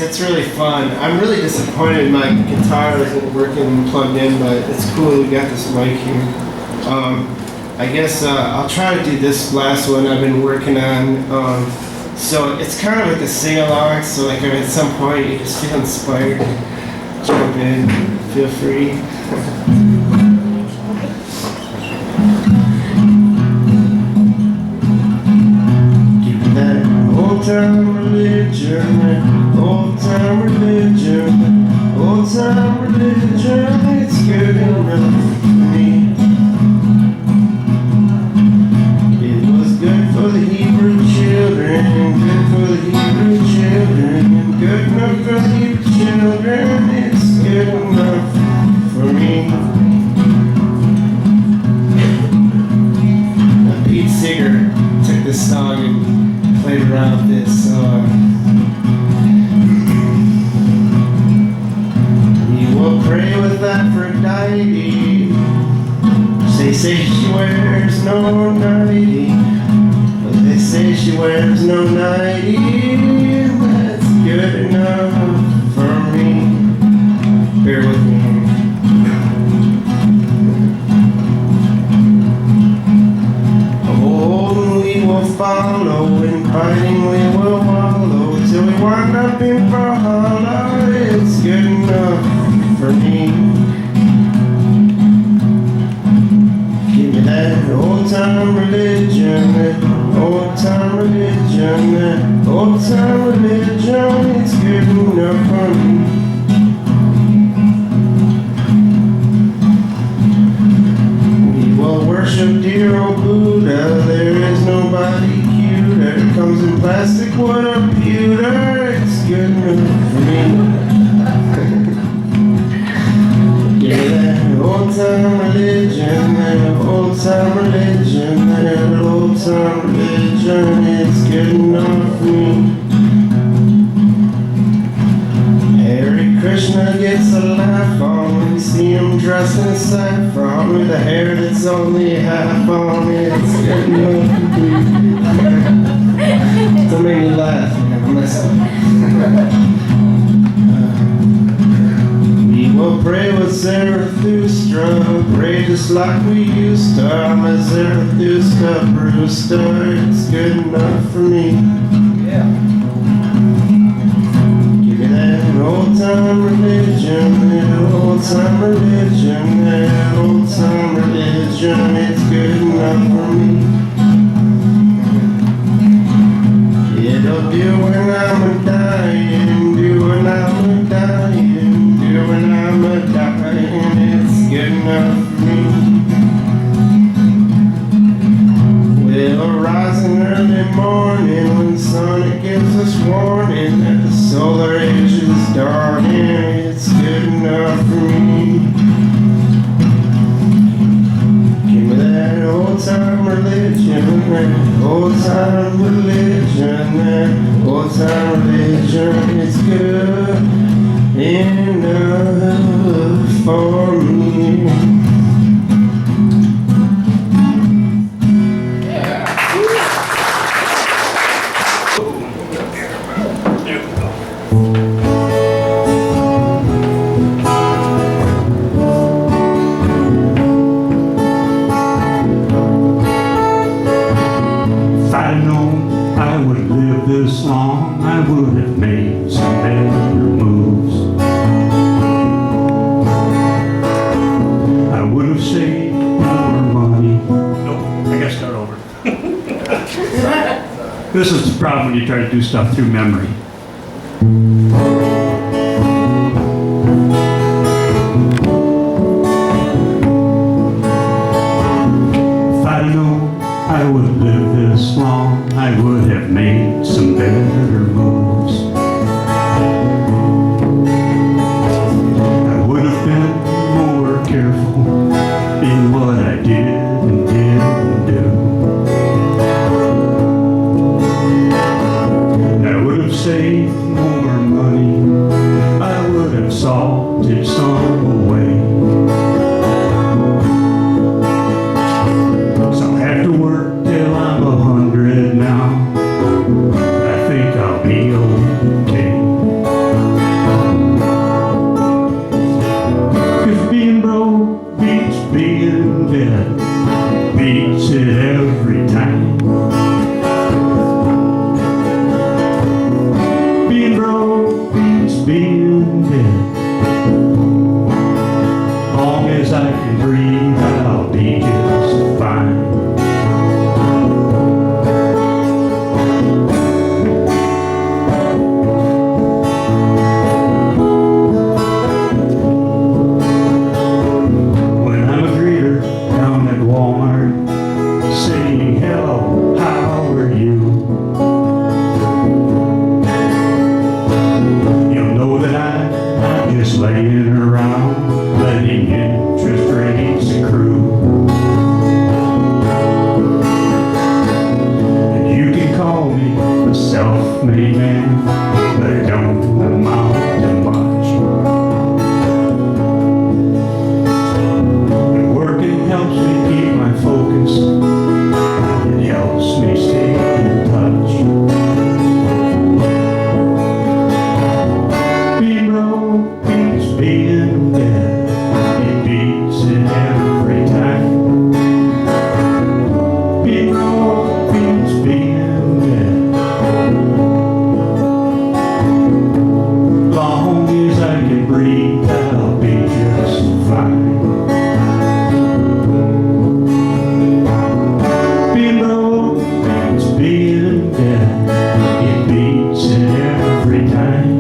S8: It's really fun. I'm really disappointed my guitar isn't working plugged in, but it's cool we got this mic here. I guess I'll try to do this last one I've been working on. So it's kind of like a sing-along, so like if at some point you just feel inspired, jump in, feel free. Old-time religion, old-time religion, old-time religion, it's good enough for me. It was good for the Hebrew children, good for the Hebrew children, good enough for the Hebrew children, it's good enough for me. Pete Seeger took this song and played around with this song. We will pray with Aphrodite. They say she wears no nightie, but they say she wears no nightie. That's good enough for me. Bear with me. We will follow, and fighting we will wallow till we wind up in Valhalla. It's good enough for me. Give me that old-time religion, that old-time religion, that old-time religion. It's good enough for me. Well, worship dear old Buddha, there is nobody cuter. Comes in plastic, what a pewter, it's good enough for me. Yeah, that old-time religion, that old-time religion, that old-time religion, it's good enough for me. Hare Krishna gets a laugh on when we see him drive nice and saffron with a hair that's only half on it. It's good enough to be. Don't make me laugh, man. I'm messing. We will pray with Zarathustra, pray just like we used to. I'm a Zarathustra Brewster, it's good enough for me.
S2: Yeah.
S8: Give me that old time religion, that old time religion, that old time religion, it's good enough for me. It'll do when I'm a dying, do when I'm a dying, do when I'm a dying, it's good enough for me. We'll rise in early morning when the sun it gives us warning that the solar age is dawning, it's good enough for me. Give me that old time religion, that old time religion, that old time religion, it's good enough for me.
S9: If I'd known I would live this long, I would have made some better moves. I would have saved more money. Nope, I gotta start over. This is the problem when you try to do stuff through memory. If I'd known I would live this long, I would have made some better moves. I would have been more careful in what I did and didn't do. I would have saved more money. I would have salted some away. So I have to work till I'm 100 now. I think I'll be okay. 'Cause being broke beats being dead, beats it every time. Being broke beats being dead. Long as I can breathe, I'll be just fine. When I'm a greeter down at Walmart, saying hello, how are you? You'll know that I'm just laying around, letting interest rates accrue. And you can call me a self-made man, but it don't amount to much. And working helps me keep my focus. It helps me stay in touch. Being broke beats being dead. It beats it every time. Being broke beats being dead. Long as I can breathe, I'll be just fine. Being broke beats being dead. It beats it every time.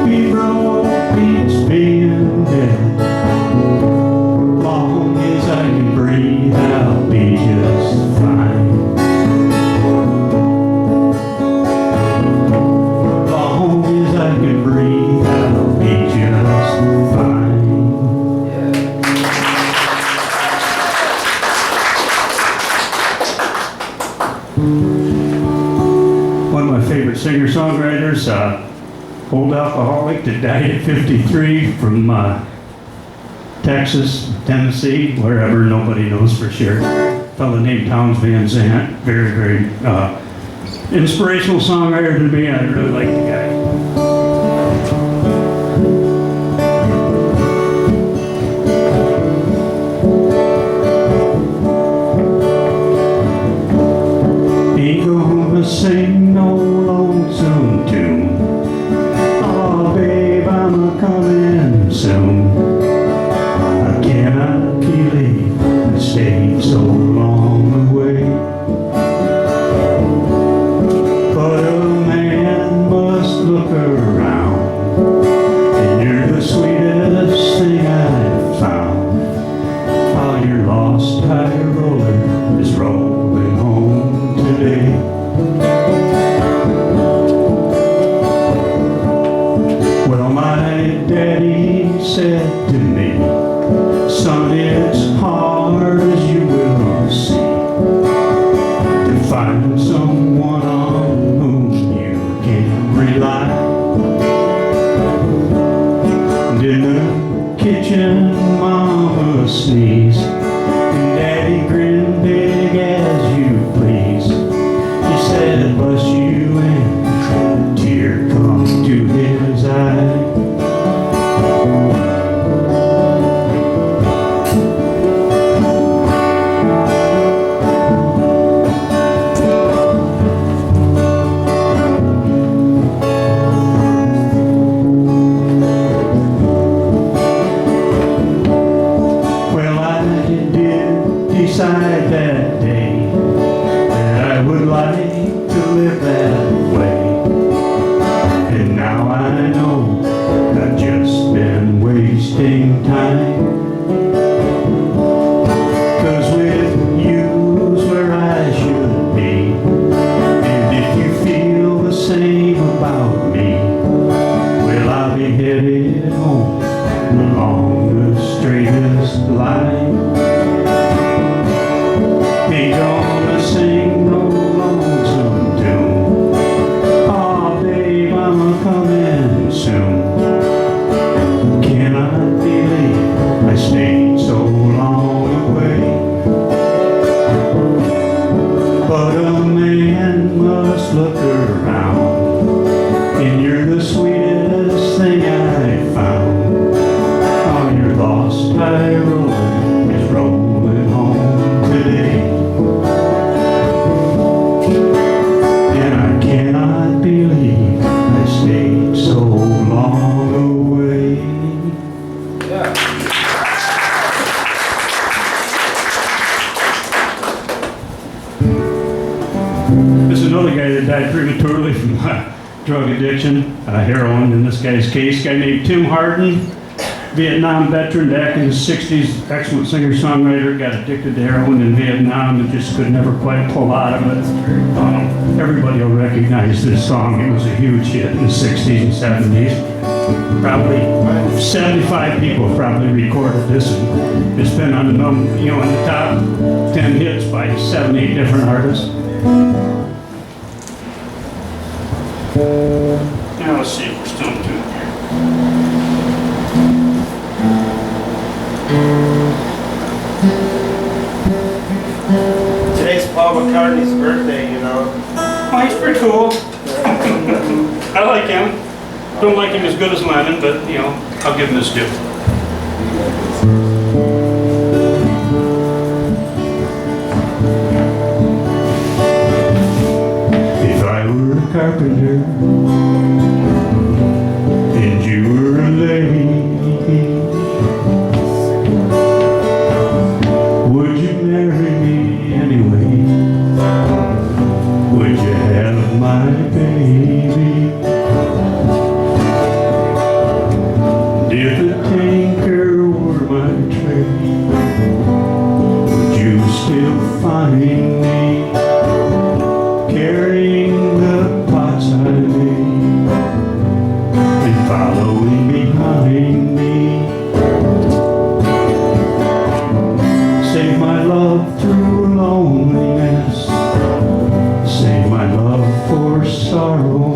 S9: Being broke beats being dead. Long as I can breathe, I'll be just fine. Long as I can breathe, I'll be just fine. One of my favorite singer-songwriters,
S10: old alcoholic that died at 53 from Texas, Tennessee, wherever, nobody knows for sure. Fellow named Towns Van Zandt, very, very inspirational songwriter to me. I really like the guy. Ain't gonna sing no lonesome tune. Oh, babe, I'm a-comin' soon. I cannot believe I stayed so long away. But a man must look around, and you're the sweetest thing I've found. While your lost high roller is rolling home today. Well, my daddy said to me, son, it's hard as you will see to find someone on whom you can rely. And in the kitchen, mama sneezed, and daddy grinned big as you please. He said, bless you, and a tear come to his eye. Decide that day that I would like to live that way. And now I know I've just been wasting time. 'Cause with you's where I should be. And if you feel the same about me, well, I'll be headed home along the straightest line. Ain't gonna sing no lonesome tune. Oh, babe, I'm a-comin' soon. Cannot believe I stayed so long away. But a man must look around, and you're the sweetest thing I found. Oh, your lost high roller is rolling home today. Cannot believe I stayed so long away.
S8: Yeah.
S10: There's another guy that died prematurely from drug addiction, heroin in this guy's case. A guy named Tim Harden, Vietnam veteran back in the 60s, excellent singer-songwriter, got addicted to heroin in Vietnam and just could never quite pull out of it. Everybody will recognize this song. It was a huge hit in the 60s and 70s. Probably 75 people probably recorded this. And it's been on the in the top 10 hits by 7, 8 different artists. Now let's see if we're still in tune here.
S8: Today's Paul McCartney's birthday, you know.
S10: Oh, he's pretty cool. I like him. Don't like him as good as Lennon, but, I'll give him his due. If I were a carpenter and you were a lady, would you marry me anyway? Would you have my baby? If the tanker were my trade, would you still find me carrying the pots I made and following behind me? Save my love through loneliness, save my love for sorrow.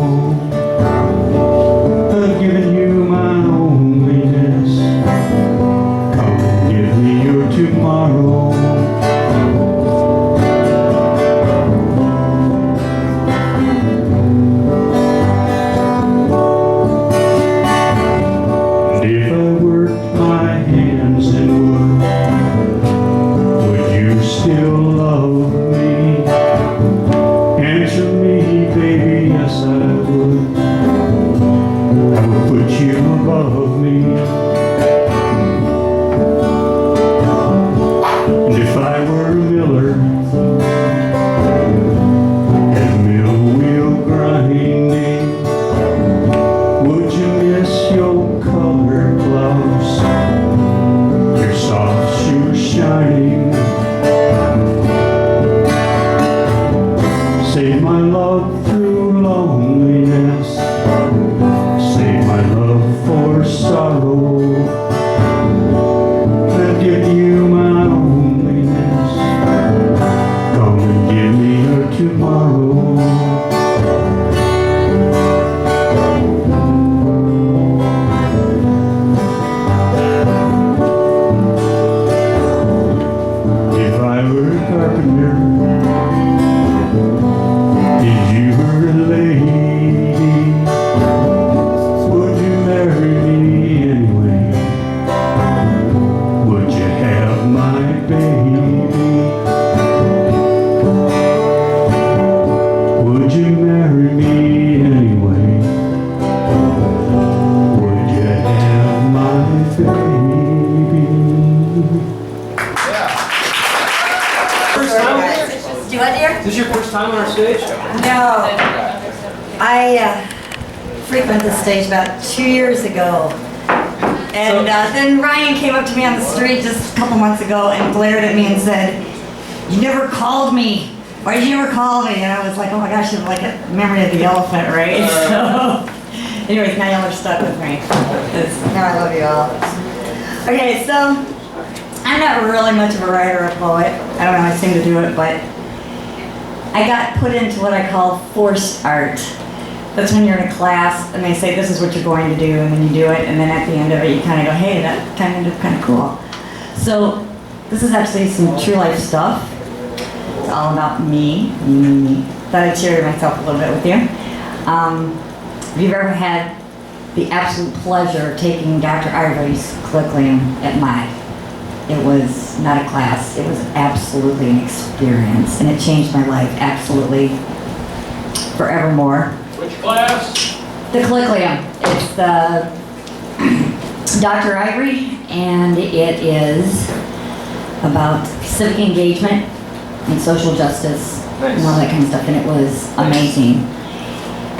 S4: Is this your first time on our stage?
S11: No. I frequented this stage about 2 years ago. And then Ryan came up to me on the street just a couple months ago and glared at me and said, "You never called me. Why did you never call me?" And I was like, oh my gosh, you have like a memory of the elephant, right? So, anyways, now y'all are stuck with me. Now I love you all. Okay, so I'm not really much of a writer or a poet. I don't know, I seem to do it, but I got put into what I call forced art. That's when you're in a class and they say this is what you're going to do, and then you do it, and then at the end of it you kind of go, hey, that kind of cool. So this is actually some true life stuff. It's all about me. Thought I'd share myself a little bit with you. Have you ever had the absolute pleasure of taking Dr. Ivory's curriculum at Mike? It was not a class, it was absolutely an experience, and it changed my life absolutely forevermore.
S4: Which class?
S11: The curriculum. It's the Dr. Ivory, and it is about civic engagement and social justice and all that kind of stuff, and it was amazing.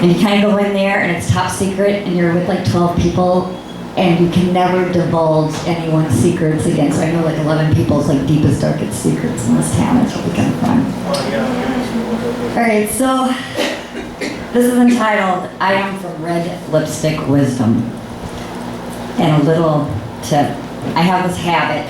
S11: And you kind of go in there, and it's top secret, and you're with like 12 people, and you can never divulge anyone's secrets again. So I know like 11 people's like deepest, darkest secrets in this town. It's really kind of fun. All right, so this is entitled, I Am from Red Lipstick Wisdom. And a little tip. I have this habit,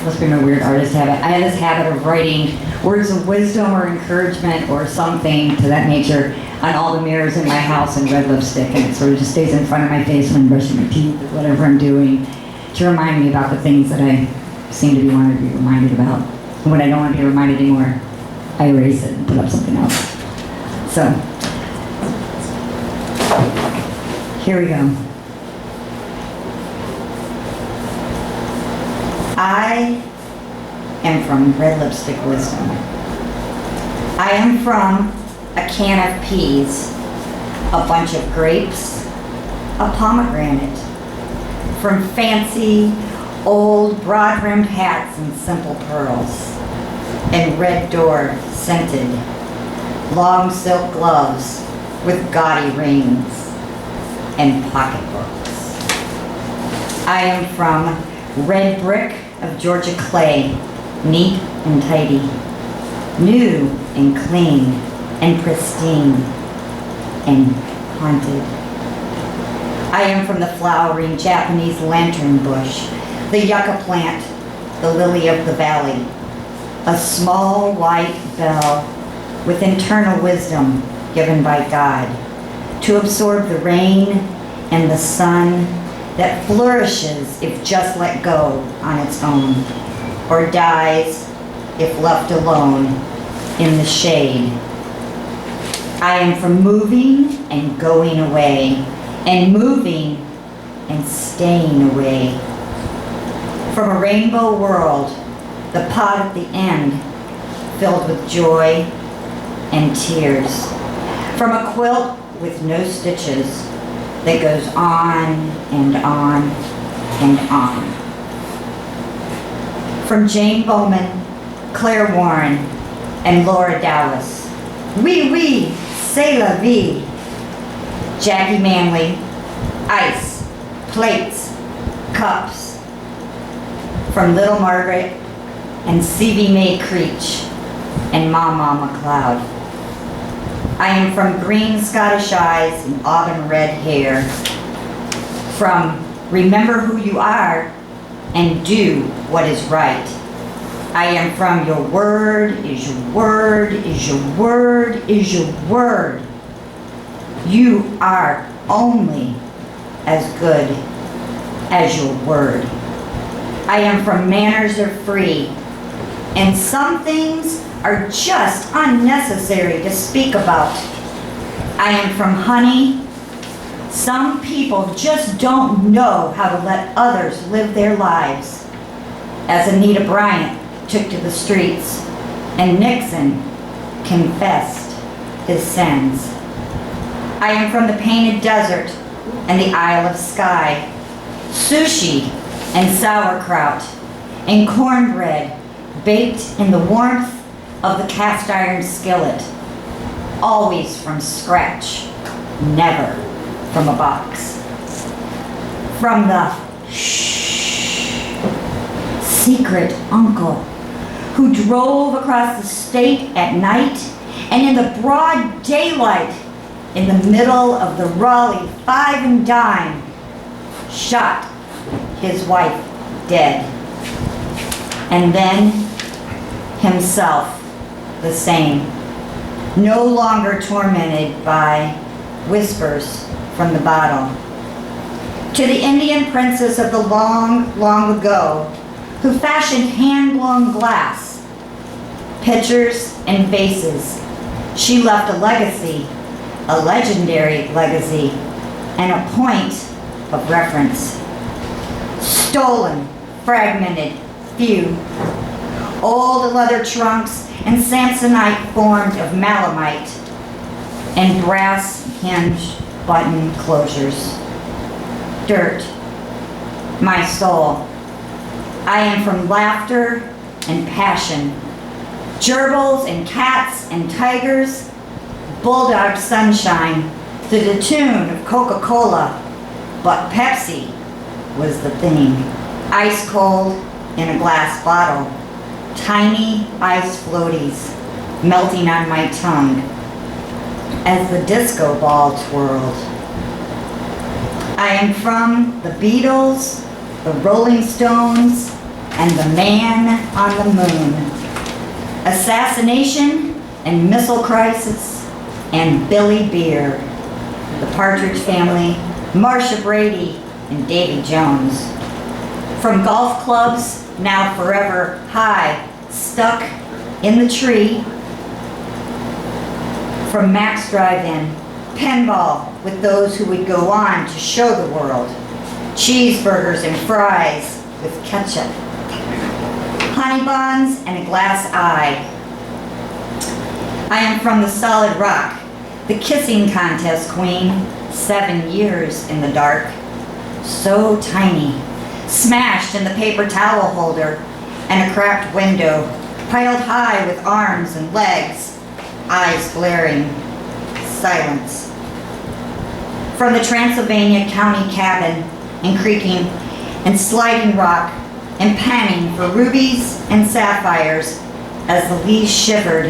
S11: must be my weird artist habit, I have this habit of writing words of wisdom or encouragement or something to that nature on all the mirrors in my house in red lipstick, and it sort of just stays in front of my face when I'm brushing my teeth or whatever I'm doing to remind me about the things that I seem to be wanting to be reminded about. And when I don't want to be reminded anymore, I erase it and put up something else. So, here we go. I am from Red Lipstick Wisdom. I am from a can of peas, a bunch of grapes, a pomegranate, from fancy, old, broad-brimmed hats and simple pearls, and red door scented, long silk gloves with gaudy rings, and pocketbooks. I am from red brick of Georgia clay, neat and tidy, new and clean and pristine and haunted. I am from the flowering Japanese lantern bush, the yucca plant, the lily of the valley, a small white bell with internal wisdom given by God to absorb the rain and the sun that flourishes if just let go on its own, or dies if left alone in the shade. I am from moving and going away, and moving and staying away. From a rainbow world, the pot at the end filled with joy and tears. From a quilt with no stitches that goes on and on and on. From Jane Bowman, Claire Warren, and Laura Dallas. Oui, oui, c'est la vie. Jackie Manley, ice, plates, cups. From Little Margaret and C.V. May Creech and Mama McLeod. I am from green Scottish eyes and autumn red hair. From remember who you are and do what is right. I am from your word is your word is your word is your word. You are only as good as your word. I am from manners are free, and some things are just unnecessary to speak about. I am from honey. Some people just don't know how to let others live their lives. As Anita Bryant took to the streets and Nixon confessed his sins. I am from the painted desert and the Isle of Skye, sushi and sauerkraut and cornbread baked in the warmth of the cast iron skillet, always from scratch, never from a box. From the secret uncle who drove across the state at night and in the broad daylight in the middle of the Raleigh 5 and dime shot his wife dead. And then himself the same, no longer tormented by whispers from the bottle. To the Indian princess of the long, long ago, who fashioned hand-blown glass, pitchers and vases, she left a legacy, a legendary legacy, and a point of reference. Stolen, fragmented, few, old leather trunks and Samsonite formed of malamite, and brass hinge button closures. Dirt, my soul. I am from laughter and passion, gerbils and cats and tigers, bulldog sunshine to the tune of Coca-Cola, but Pepsi was the thing. Ice cold in a glass bottle, tiny ice floaties melting on my tongue as the disco ball twirled. I am from the Beatles, the Rolling Stones, and the Man on the Moon. Assassination and Missile Crisis and Billy Beer, the Partridge Family, Marcia Brady, and Davy Jones. From golf clubs, now forever high, stuck in the tree. From Max Drive-In, pinball with those who would go on to show the world. Cheeseburgers and fries with ketchup. Honey buns and a glass eye. I am from the solid rock, the kissing contest queen, 7 years in the dark. So tiny, smashed in the paper towel holder and a cracked window, piled high with arms and legs, eyes glaring, silence. From the Transylvania County cabin and creaking and sliding rock and panning for rubies and sapphires as the leaves shivered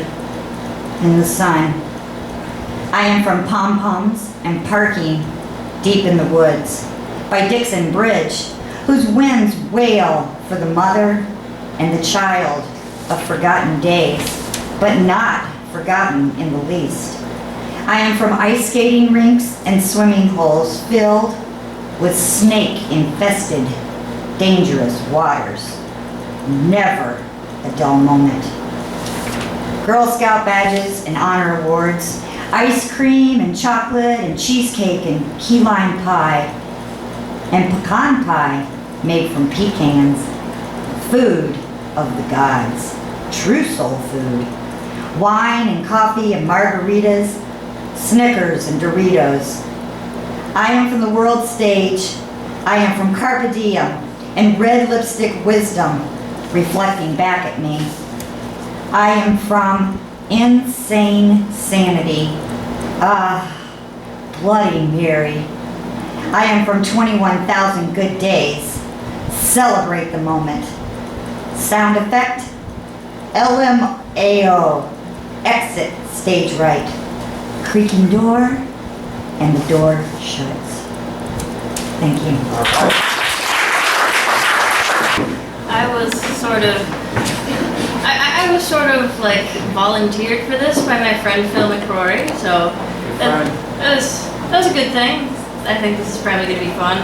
S11: in the sun. I am from pom-poms and parking deep in the woods by Dixon Bridge, whose winds wail for the mother and the child of forgotten days, but not forgotten in the least. I am from ice skating rinks and swimming holes filled with snake-infested, dangerous waters. Never a dull moment. Girl Scout badges and honor awards, ice cream and chocolate and cheesecake and key lime pie, and pecan pie made from pecans. Food of the gods, true soul food. Wine and coffee and margaritas, Snickers and Doritos. I am from the world stage. I am from Carpe Diem and red lipstick wisdom reflecting back at me. I am from insane sanity. Bloody Mary. I am from 21,000 good days. Celebrate the moment. Sound effect, LMAO. Exit stage right. Creaking door, and the door shuts. Thank you.
S12: I was sort of like volunteered for this by my friend Phil McCrory, so that was a good thing. I think this is probably going to be fun.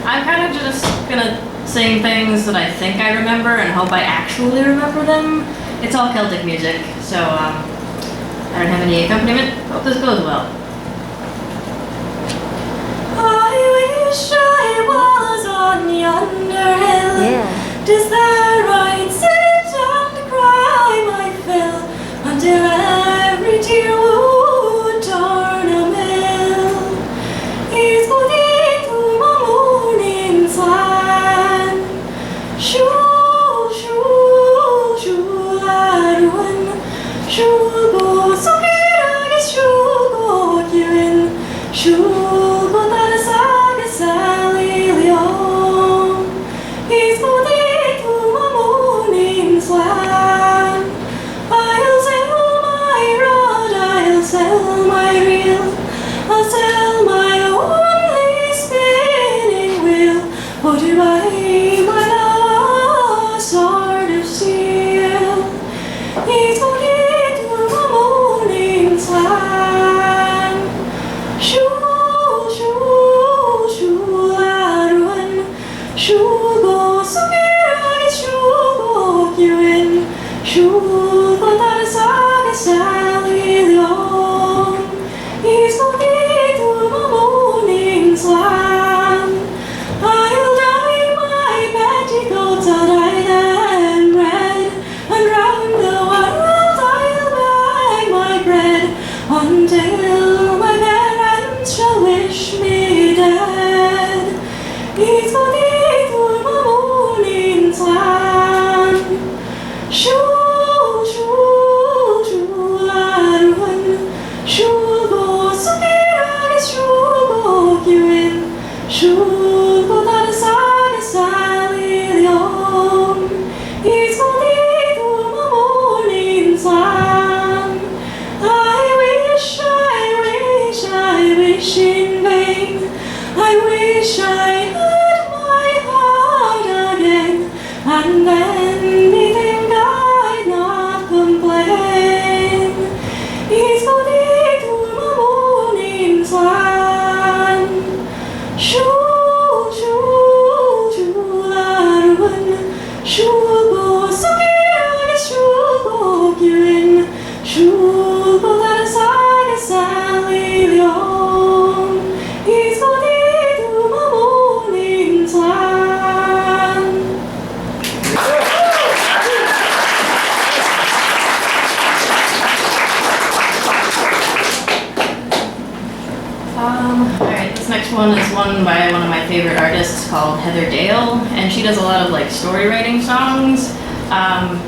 S12: I'm kind of just gonna sing things that I think I remember and hope I actually remember them. It's all Celtic music, so I don't have any accompaniment. Hope this goes well. I wish I was on yonder hill. Yeah. 'Tis there I'd sit and cry my fill until every tear would turn a mill. He's going through my morning sun. Shoo, shoo, shoo, lad, when Shukotar saga salilion, he's looking through my morning's land. I'll dye my petticoats are dyed and red, and round the world I'll bake my bread, until my parents shall wish me dead. He's looking through my morning's land. Shoo, shoo, shoo, larun. Shoo, go, sukiragas, shoo, go, kiwin. Shoo, go, tarasagas, salilion. He's looking through my morning's land. I wish in vain. I wish I had my heart again, and then methinks I'd not complain. He's looking through my morning's land. Shoo, shoo, shoo, larun. Shoo, go, sukiragas, shoo, go, kiwin. Shoo, go, tarasagas, salilion. He's looking through my morning's land. Alright, this next one is one by one of my favorite artists called Heather Dale, and she does a lot of like story writing songs.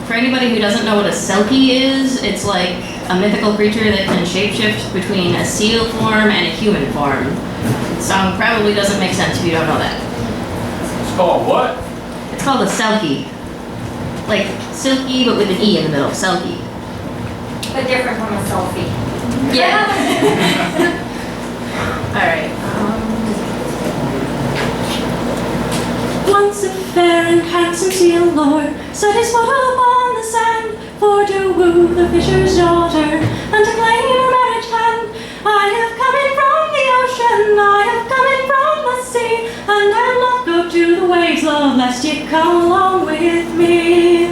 S12: For anybody who doesn't know what a selkie is, it's like a mythical creature that can shapeshift between a seal form and a human form. The song probably doesn't make sense if you don't know that.
S4: It's called what?
S12: It's called a selkie. Like silky, but with an E in the middle, selkie.
S11: But different from a selfie.
S12: Yeah. Alright. Once a fair and handsome seal lord set his foot upon the sand for to woo the fisher's daughter and to claim her marriage hand. I have come in from the ocean, I have come in from the sea, and I'll not go to the waves, love, lest ye come along with me.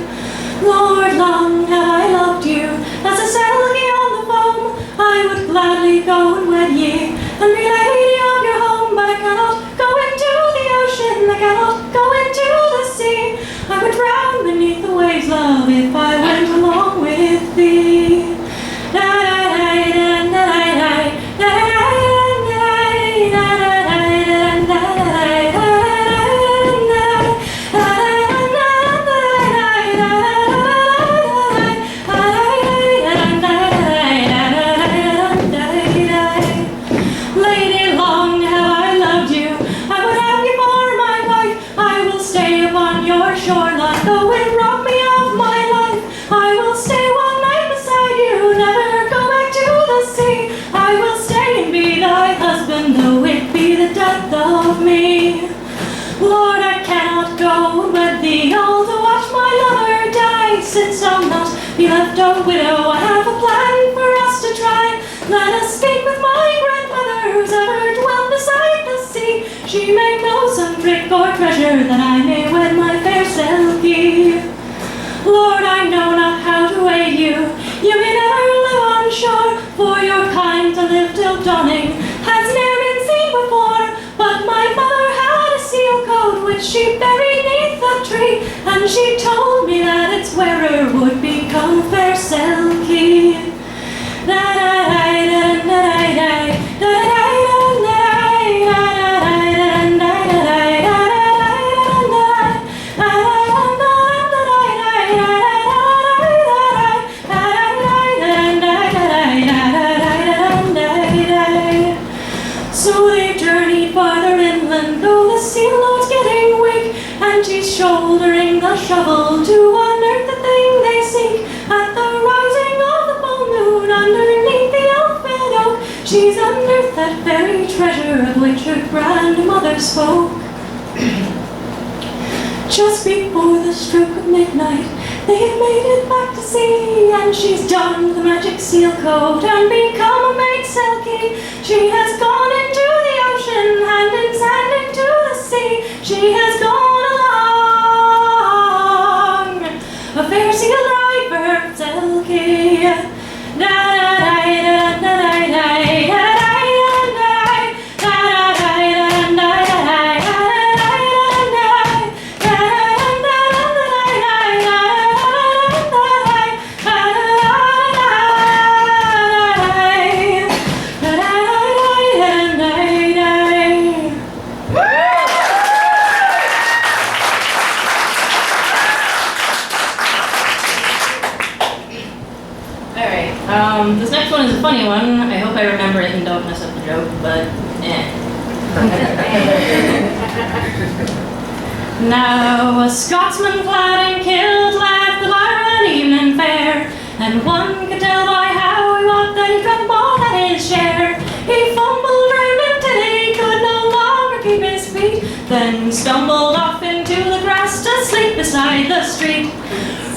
S12: Lord, long have I loved you, as a selkie on the foam. I would gladly go and wed ye, and be lady of your home, but I cannot go into the ocean, I cannot go into the sea. I would drown beneath the waves, love, if I went along with thee. Lady, long have I loved you, I would have you for my wife. I will stay upon your shoreline, though it rob me of my life. I will stay one night beside you, never go back to the sea. I will stay and be thy husband, though it be the death of me. Lord, I cannot go and wed thee, all to watch my lover die. Since I'll not be left a widow, I have a plan for us to try. Let us speak with my grandmother, who's ever dwelt beside the sea. She may know some trick or treasure, that I may wed my fair selkie. Lord, I know not how to aid you, you may never live on shore, for your kind to live till dawning has ne'er been seen before. But my mother had a seal coat which she buried neath a tree, and she told me that its wearer would become fair selkie. So they journeyed farther inland, though the seal load's getting weak, and she's shouldering the shovel to unearth the thing they seek. At the rising of the full moon, underneath the elfin oak, she's unearthed that very treasure of which her grandmother spoke. Just before the stroke of midnight, they have made it back to sea, and she's donned the magic seal coat and become a maid selkie. She has gone into the ocean, hand in hand into the sea. She has gone along, a fair seal driver, This next one is a funny one. I hope I remember it and don't mess up the joke, but Now a Scotsman clad in kilt left the bar an evening fair, and one could tell by how he walked that he got more than his share. He fumbled round until he could no longer keep his feet, then stumbled off into the grass to sleep beside the street.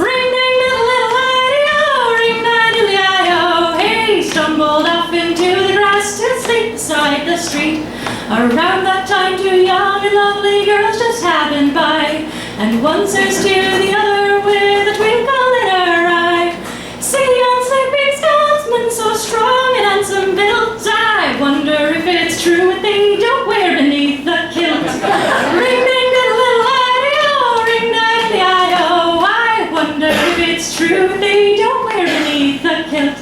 S12: Ring ding diddle little ideo, ring diddle I-o. He stumbled off into the grass to sleep beside the street. Around that time 2 young and lovely girls just happened by, and one says to the other with a twinkle in her eye, "See yon sleeping Scotsman, so strong and handsome built, I wonder if it's true what they don't wear beneath the kilt." Ring ding diddle little ideo, ring diddle I-o. I wonder if it's true what they don't wear beneath the kilt.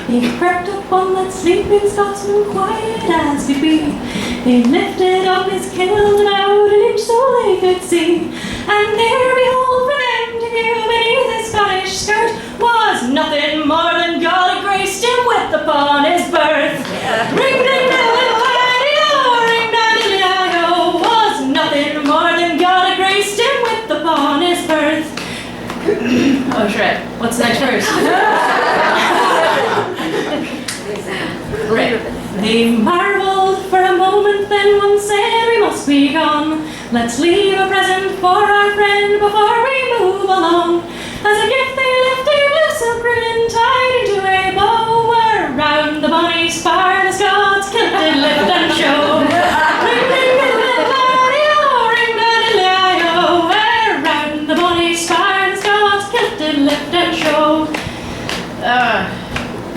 S12: He crept up on that sleeping Scotsman, quiet as could be. He lifted up his kilt and out an inch so they could see, and there, behold, for them to view beneath his Scottish skirt was nothing more than God had graced him with upon his birth. Ring ding diddle little ideo, ring diddle I-o. Was nothing more than God had graced him with upon his birth. Oh shit, what's the next verse? Right. They marveled for a moment, then one said, "We must be gone. Let's leave a present for our friend before we move along." As a gift they left a blue silk ribbon tied into a bow, around the bonny spar the Scots kilted lift and show. Ring ding diddle little ideo, ring diddle I-o. Around the bonny spar the Scots kilted lift and show.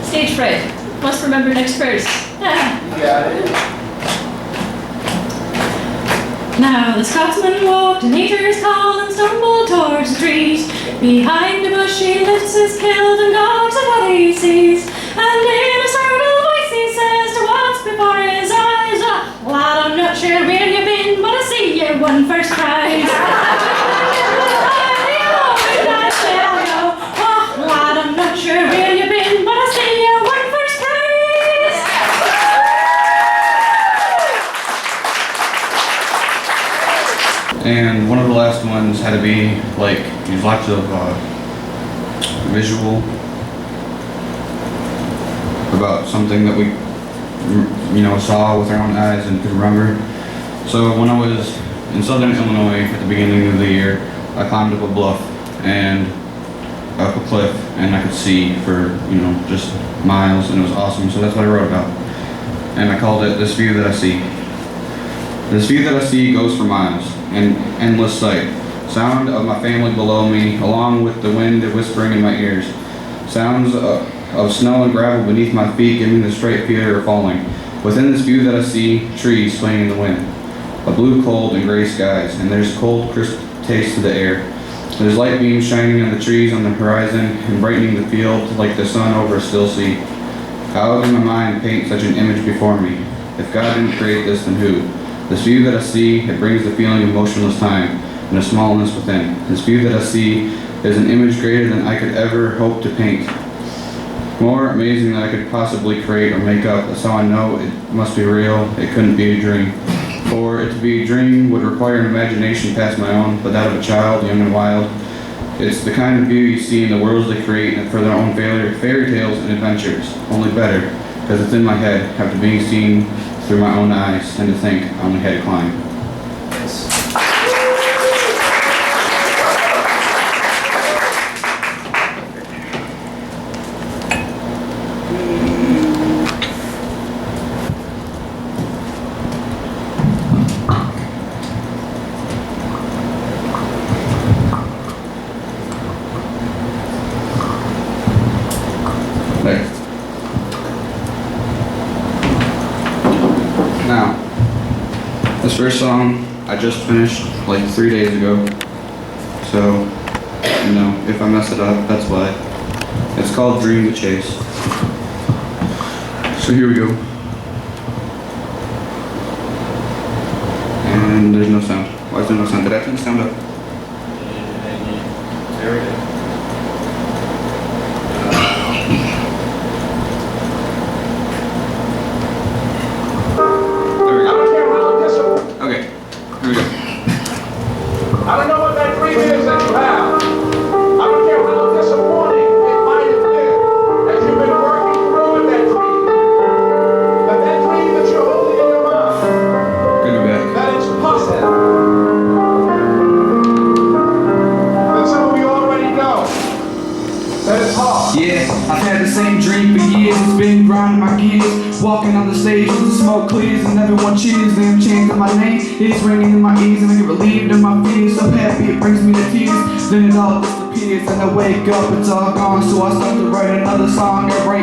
S12: Stage fright. Must remember next verse.
S2: You got it.
S12: Now the Scotsman woke to nature's call and stumbled towards the trees. Behind a bush he lifts his kilt and gawks at what he sees, and in a startled voice he says to what's before his eyes, "Ah, lad, I'm not sure where you've been, but I see you won first prize." "Oh, lad, I'm not sure where you've been, but I see you won first prize."
S13: And one of the last ones had to be like use lots of visual about something that we saw with our own eyes and could remember. So when I was in southern Illinois at the beginning of the year, I climbed up a bluff and up a cliff, and I could see for just miles, and it was awesome. So that's what I wrote about, and I called it "This View That I See." This view that I see goes for miles, an endless sight. Sound of my family below me, along with the wind whispering in my ears. Sounds of snow and gravel beneath my feet, giving the straight fear of falling. Within this view that I see, trees swaying in the wind. A blue, cold, and gray skies, and there's cold, crisp taste to the air. There's light beams shining on the trees on the horizon and brightening the field like the sun over a still sea. How can my mind paint such an image before me? If God didn't create this, then who? This view that I see, it brings the feeling of motionless time and a smallness within. This view that I see is an image greater than I could ever hope to paint. More amazing than I could possibly create or make up. That's how I know it must be real. It couldn't be a dream. For it to be a dream would require an imagination past my own, but that of a child, young and wild. It's the kind of view you see in the worlds they create for their own fairy tales and adventures. Only better, because it's in my head, after being seen through my own eyes, and to think I only had to climb. Now, this first song I just finished like 3 days ago, so if I mess it up, that's why. It's called Dream to Chase. So here we go. And there's no sound. Why is there no sound? Did I turn the sound up?
S4: There we go.
S13: Yeah, I've had the same dream for years. It's been grinding my gears. Walking on the stage as the smoke clears and everyone cheers. Them chanting my name is ringing in my ears, and I get relieved in my fears. So happy it brings me to tears. Then it all disappears and I wake up, it's all gone. So I start to write another song and break.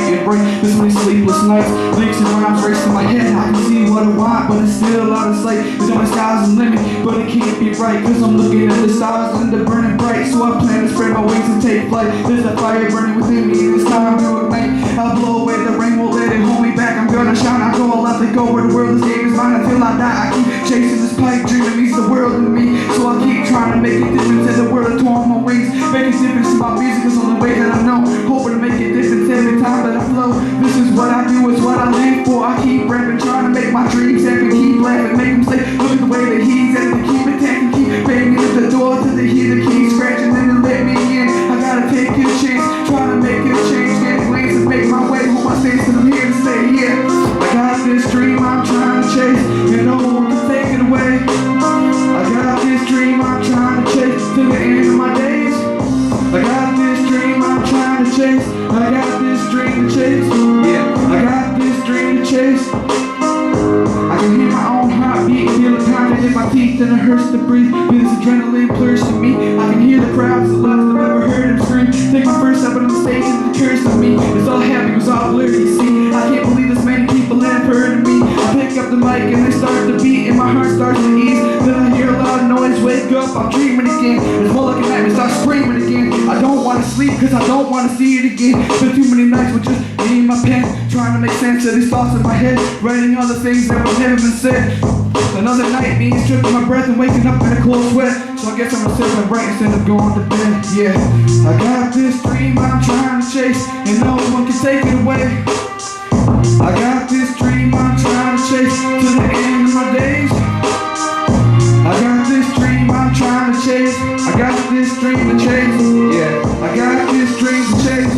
S13: This many sleepless nights, leaks and rhymes race in my head. I can see what I want, but it's still out of sight. There's only sky's the limit, but it can't be right, cause I'm looking at the stars and they're burning bright. So I plan to spread my wings and take flight. There's a fire burning within me and it's time to ignite. I'll blow away the rain, won't let it hold me back. I'm gonna shine, I'll go all out to go where the world is game is mine until I die. I keep chasing this pipe, dreaming meets the world in me. So I keep trying to make a difference in the world and torn my wings. Make a difference in my music, it's the only way that I know. Hoping to make a difference every time that I flow. This is what I do, it's what I live for. I keep rapping, trying to make my dreams happen. Keep laughing, make them say, look at the way that he's acting. Keep attacking, keep banging at the door till they hear the key scratching and then let me in. I gotta take a chance, trying to make a change. Get glance and make my way home. I stay till I'm here to stay, yeah. I got this dream I'm trying to chase, and no one can take it away. I got this dream I'm trying to chase to the end of my days. I got this dream I'm trying to chase. I got this dream to chase. Yeah, I got this dream to chase. I can hear my own heartbeat, feel it pounding in my teeth, and it hurts to breathe. Feel this adrenaline blurs to me. I can hear the crowds, the loudest I've ever heard them scream. Take my first step on the stage and the curse of me. It's all happy, it was all blurry, you see. I can't believe this many people have heard of me. I pick up the mic and they start to beat, and my heart starts to ease. Then I hear a loud noise, wake up, I'm dreaming again. It's more like a nightmare, start screaming again. I don't want to sleep, cause I don't want to see it again. Spent too many nights with just me and my pen, trying to make sense of these thoughts in my head, writing all the things that would never been said. Another night, me stripping my breath and waking up in a cold sweat. So I guess I'm gonna sit and write instead of going to bed. Yeah, I got this dream I'm trying to chase, and no one can take it away. I got this dream I'm trying to chase to the end of my days. I got this dream I'm trying to chase. I got this dream to chase. Yeah, I got this dream to chase.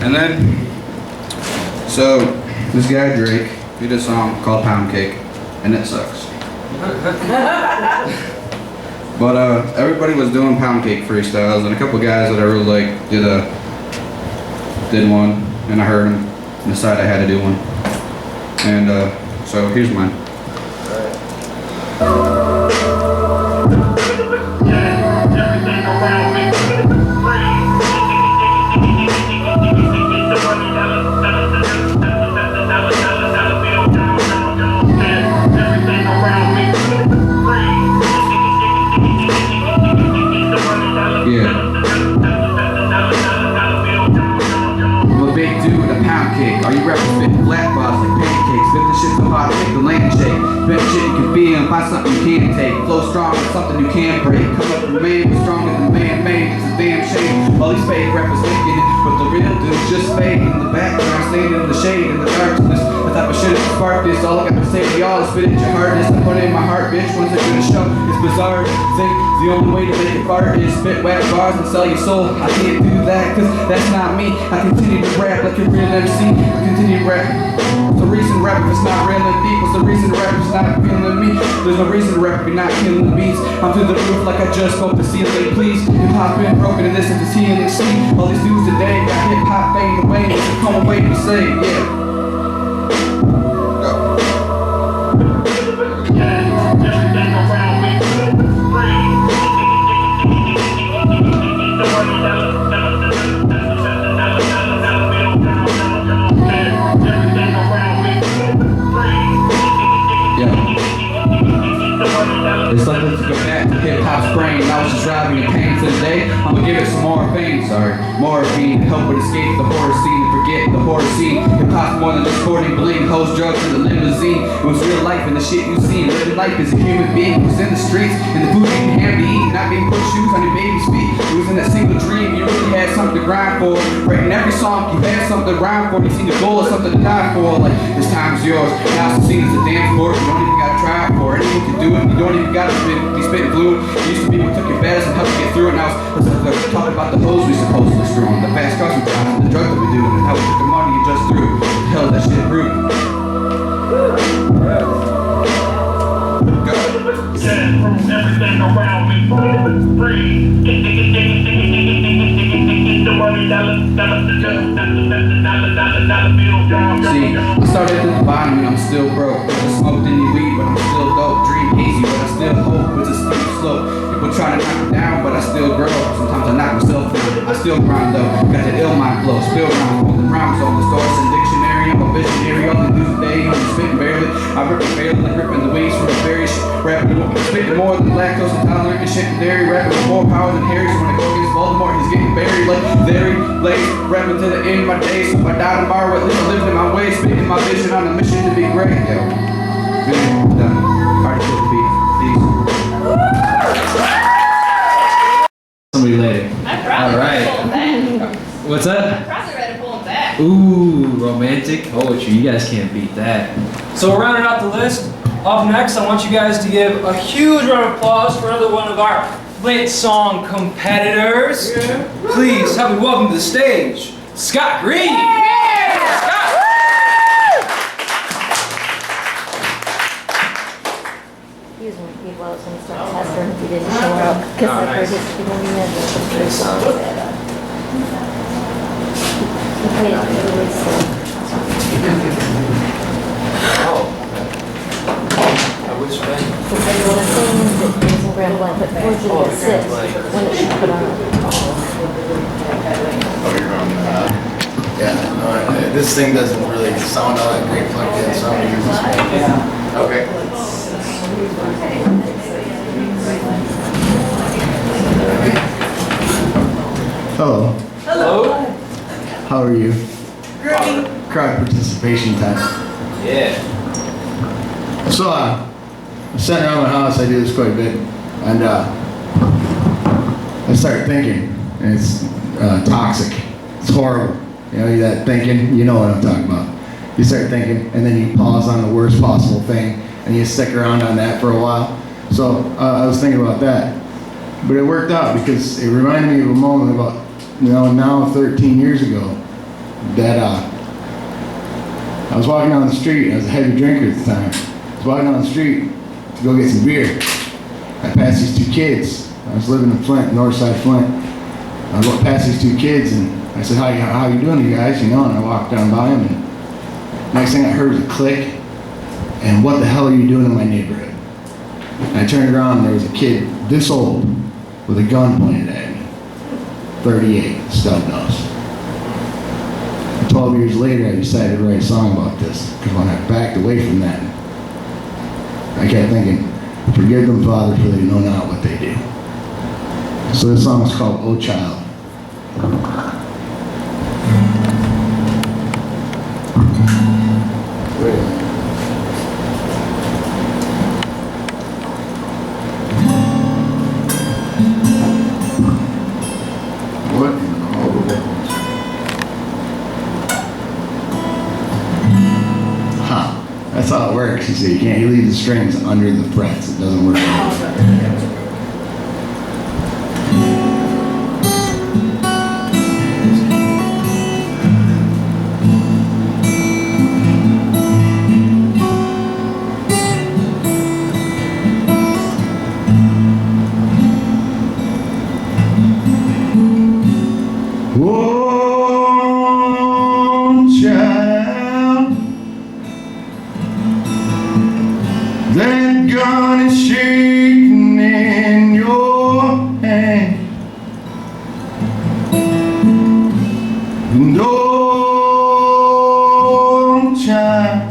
S13: And then, so this guy Drake, he did a song called Pound Cake, and it sucks. But everybody was doing pound cake freestyles, and a couple guys that I really like did one, and I heard them and decided I had to do one. And so here's mine. Are you representing black bars like pancakes? Spit the shit so hard to make the land shake. Bet shit you can feel and find something you can take. Flow strong with something you can break. Come up with man who's stronger than man made. It's a damn shame. All these fake rappers making it, but the real dudes just fade in the background, standing in the shade, in the darkness. The type of shit that spark this. All I got to say to y'all is spit at your hardness. I put it in my heart, bitch. When's it gonna show? It's bizarre to think the only way to make it fart is spit whack bars and sell your soul. I can't do that, cause that's not me. I continue to rap like a real MC. I continue to rap. What's the reason to rap if it's not real and deep? What's the reason to rap if it's not feeling me? There's no reason to rap if you're not killing the beats. I'm through the roof like I just spoke to ceiling, please. Hip hop been broken and this is the TNC. All these dudes today got hip hop fading away. Come away to say, yeah. It's like let's go back to hip-hop's brain. I was just driving in pain for the day. I'ma give it some morphine, morphine to help it escape the horror scene and forget the horror scene. Hip-hop's more than just sporting bling, hoes, drugs, and the limousine. It was real life and the shit you seen. Living life as a human being who's in the streets and the food you can have to eat, not being put shoes on your baby's feet. It was in that single dream you really had something to grind for. Writing every song, you had something to rhyme for. You seen the goal of something to die for. Like, this time's yours. Now it's seen as a dance sport. You don't even gotta try for it. Anyone can do it. You don't even gotta be spitting fluid. It used to be what took your battles and helped you get through it. Now it's talking about the hoes we supposedly screwing, the fast cars we drive, the drugs that we do, and how we took the money and just threw. What the hell is that shit rude?
S14: Everything around me free. The money, dollar bill.
S13: See, I started at the bottom and I'm still broke. I smoked any weed, but I'm still dope. Dream hazy, but I still hope. It's a steep slope. People try to knock me down, but I still grow. Sometimes I knock myself down. I still grind though. Got the ill mind flow. Spill rhymes, holding rhymes on the stars and dictionary. I'm a visionary. All the news today, I'm spitting barely. I rip it barely, like ripping the wings from the berry. Rapping spitting more than lactose intolerant and shit and dairy. Rapping with more power than Harry. So when I go against Voldemort, he's getting buried like very late. Rapping to the end of my days. So if I die tomorrow, at least I lived in my way. Spitting my vision on a mission to be great. Yo, good, done. Hard to kill the beat. Peace.
S1: Somebody later.
S12: I'm probably ready to pull him back.
S1: What's that?
S12: I'm probably ready to pull him back.
S1: Ooh, romantic poetry. You guys can't beat that.
S15: So we're rounding out the list. Up next, I want you guys to give a huge round of applause for another one of our Flint song competitors. Yeah. Please help me welcome to the stage, Scott Green. Yeah. Scott.
S16: Excuse me, people, I was going to start testing if you didn't show up, because I heard his people in the first song that he played it really slow.
S15: Oh. Which band?
S16: Because they want to sing that there's a grand blank, but fortunately at 6, when it should put on.
S17: Oh, you're on, yeah, this thing doesn't really sound all that great plugged in, so I'm gonna use this one. Yeah. Okay. Hello.
S15: Hello.
S17: How are you?
S15: Great.
S17: Crowd participation time.
S15: Yeah.
S17: So, I'm sitting around my house, I do this quite a bit, and I start thinking, and it's toxic. It's horrible. You know, that thinking, you know what I'm talking about. You start thinking, and then you pause on the worst possible thing, and you stick around on that for a while. So, I was thinking about that. But it worked out because it reminded me of a moment about, now 13 years ago, that I was walking down the street. I was a heavy drinker at the time. I was walking down the street to go get some beer. I passed these two kids. I was living in Flint, north side of Flint. I walked past these two kids and I said, how you doing, you guys? And I walked down by them, and next thing I heard was a click, and what the hell are you doing in my neighborhood? And I turned around and there was a kid this old with a gun pointed at me. 38, stub nose. 12 years later, I decided to write a song about this, because when I backed away from that, I kept thinking, forgive them, Father, for they know not what they do. So this song is called Oh Child. What in all the world? Huh. That's how it works. You see, you leave the strings under the frets. It doesn't work. Oh, child, that gun is shaking in your hand, and oh, child,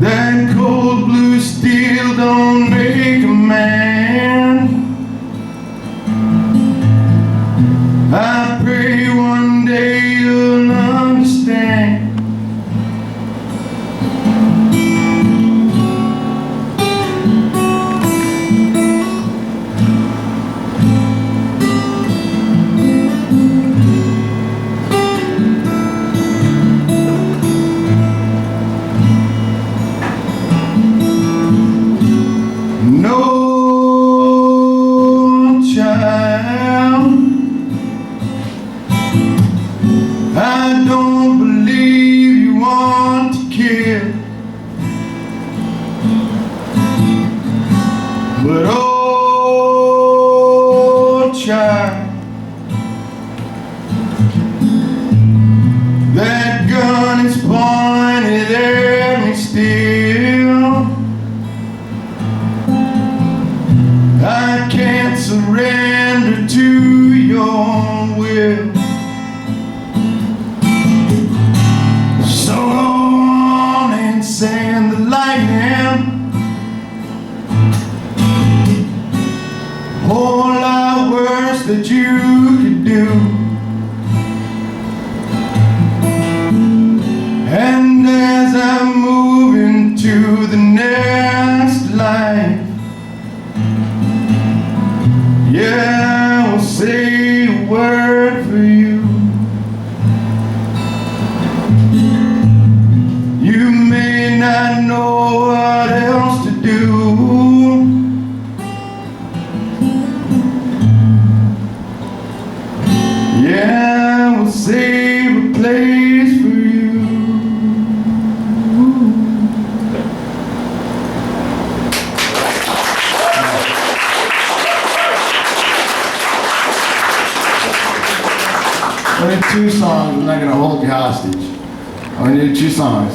S17: that cold blue steel don't make a man. I pray one day you'll understand.
S9: surrender to your will. So go on and send the lightning. Whole lot worse that you could do. And as I move into the next life, yeah, I will say a word for you. You may not know what else to do. Yeah, I will save a place for you.
S17: Only 2 songs, I'm not gonna hold you hostage. I'm gonna do 2 songs.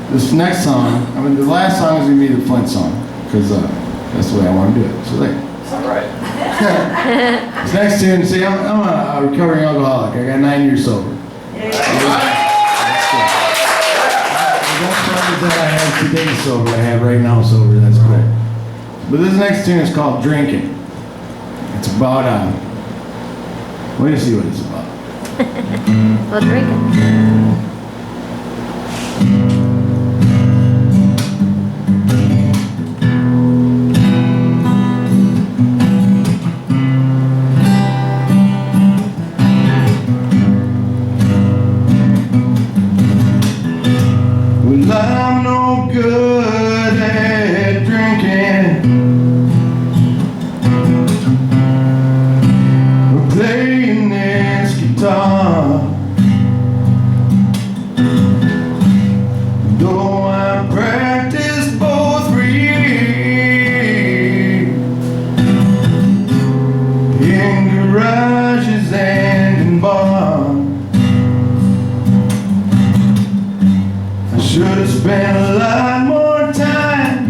S17: This next song, the last song is gonna be the Flint song, because that's the way I want to do it. So there.
S15: All right.
S17: This next tune, see, I'm a recovering alcoholic. I got 9 years sober. The best part is that I have 2 days sober. I have right now sober. That's cool. But this next tune is called Drinking. It's about, let me see what it's about.
S16: Well, drinking.
S9: Well, I'm no good at drinking or playing this guitar. Though I practice both for years in garages and in bars, I should have spent a lot more time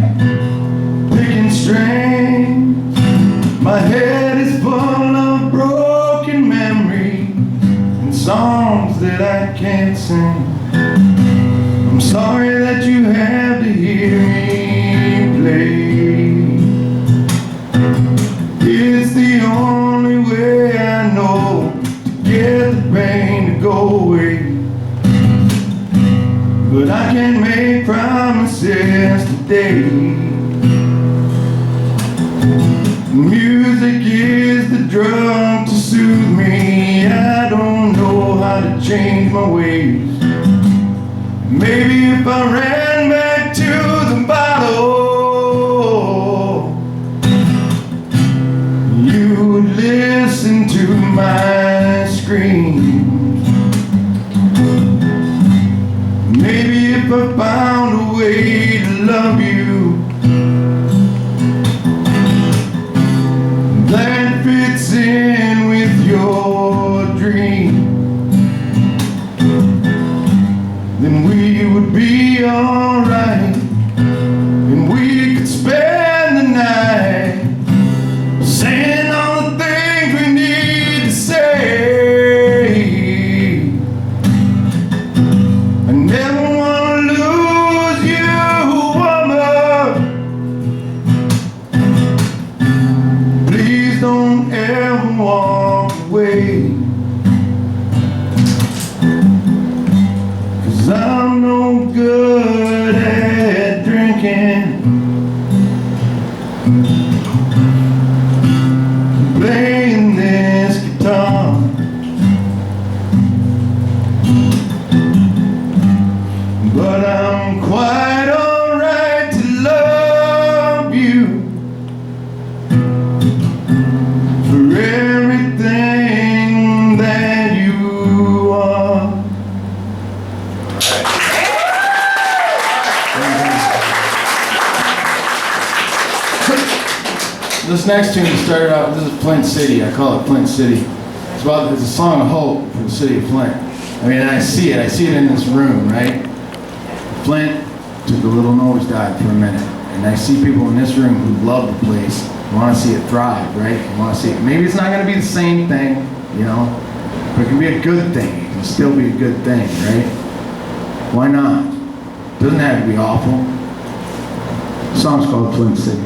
S9: picking strings. My head is full of broken memories and songs that I can't sing. I'm sorry that you have to hear me play. It's the only way I know to get the pain to go away. But I can't make promises today. Music is the drug to soothe me. I don't know how to change my ways. Maybe if I ran back to the bottle, you would listen to my screams. Maybe if I found a way to love you that fits in with your dream, then we would be alright, and we could spend the night saying all the things we need to say. I never want to lose you, woman. Please don't ever walk away. I'm no good at drinking, playing this guitar, but I'm quite alright to love you for everything that you are.
S17: This next tune started out, this is Flint City. I call it Flint City. It's a song of hope for the city of Flint. I mean, I see it in this room, right? Flint took a little nosedive for a minute. And I see people in this room who love the place You want to see it thrive, right? You want to see it. Maybe it's not going to be the same thing, you know, but it can be a good thing. It can still be a good thing, right? Why not? It doesn't have to be awful. The song's called Flint City.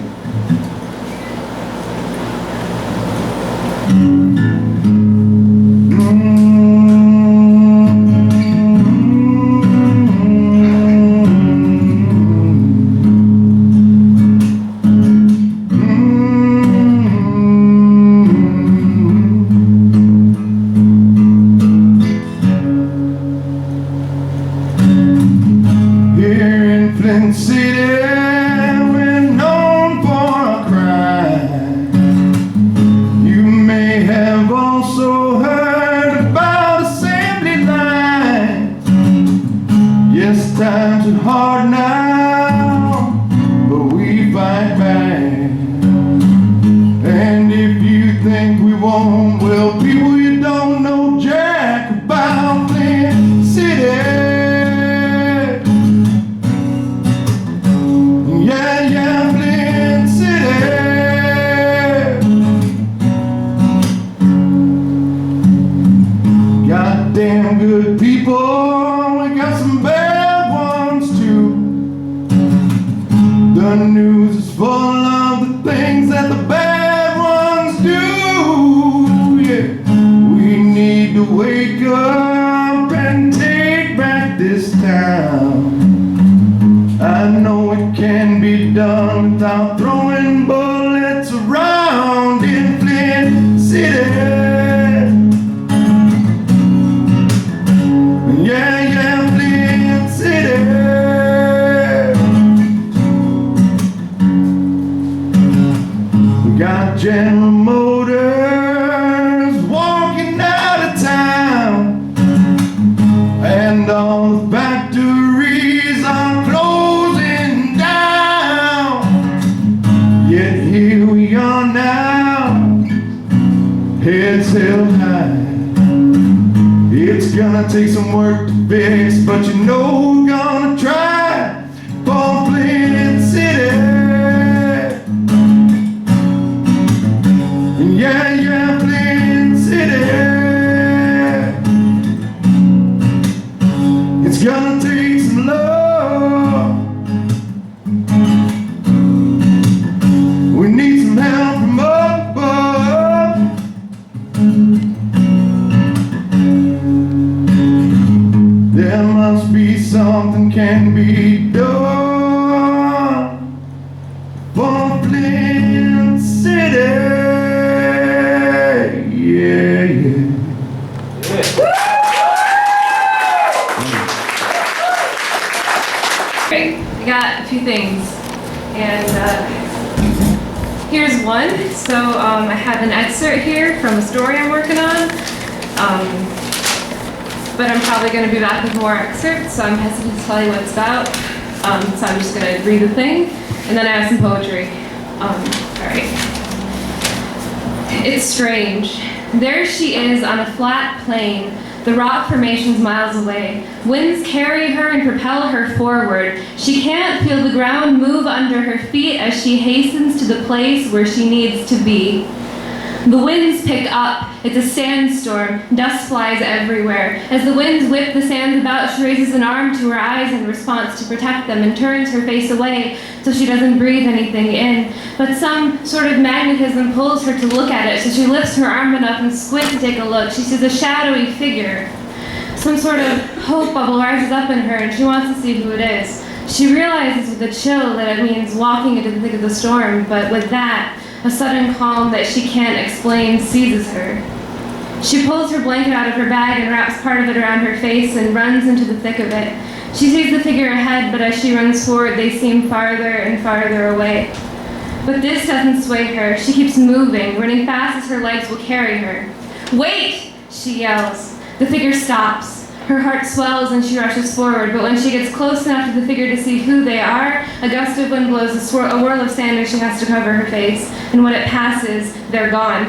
S18: So I'm hesitant to tell you what it's about. So I'm just gonna read the thing, and then I have some poetry. All right. It's strange. There she is on a flat plain, the rock formations miles away. Winds carry her and propel her forward. She can't feel the ground move under her feet as she hastens to the place where she needs to be. The winds pick up. It's a sandstorm. Dust flies everywhere. As the winds whip the sands about, she raises an arm to her eyes in response to protect them and turns her face away so she doesn't breathe anything in. But some sort of magnetism pulls her to look at it, so she lifts her arm enough and squints to take a look. She sees a shadowy figure. Some sort of hope bubble rises up in her, and she wants to see who it is. She realizes with a chill that it means walking into the thick of the storm, but with that, a sudden calm that she can't explain seizes her. She pulls her blanket out of her bag and wraps part of it around her face and runs into the thick of it. She sees the figure ahead, but as she runs forward, they seem farther and farther away. But this doesn't sway her. She keeps moving, running fast as her legs will carry her. "Wait!" she yells. The figure stops. Her heart swells and she rushes forward, but when she gets close enough to the figure to see who they are, a gust of wind blows a whirl of sand and she has to cover her face, and when it passes, they're gone.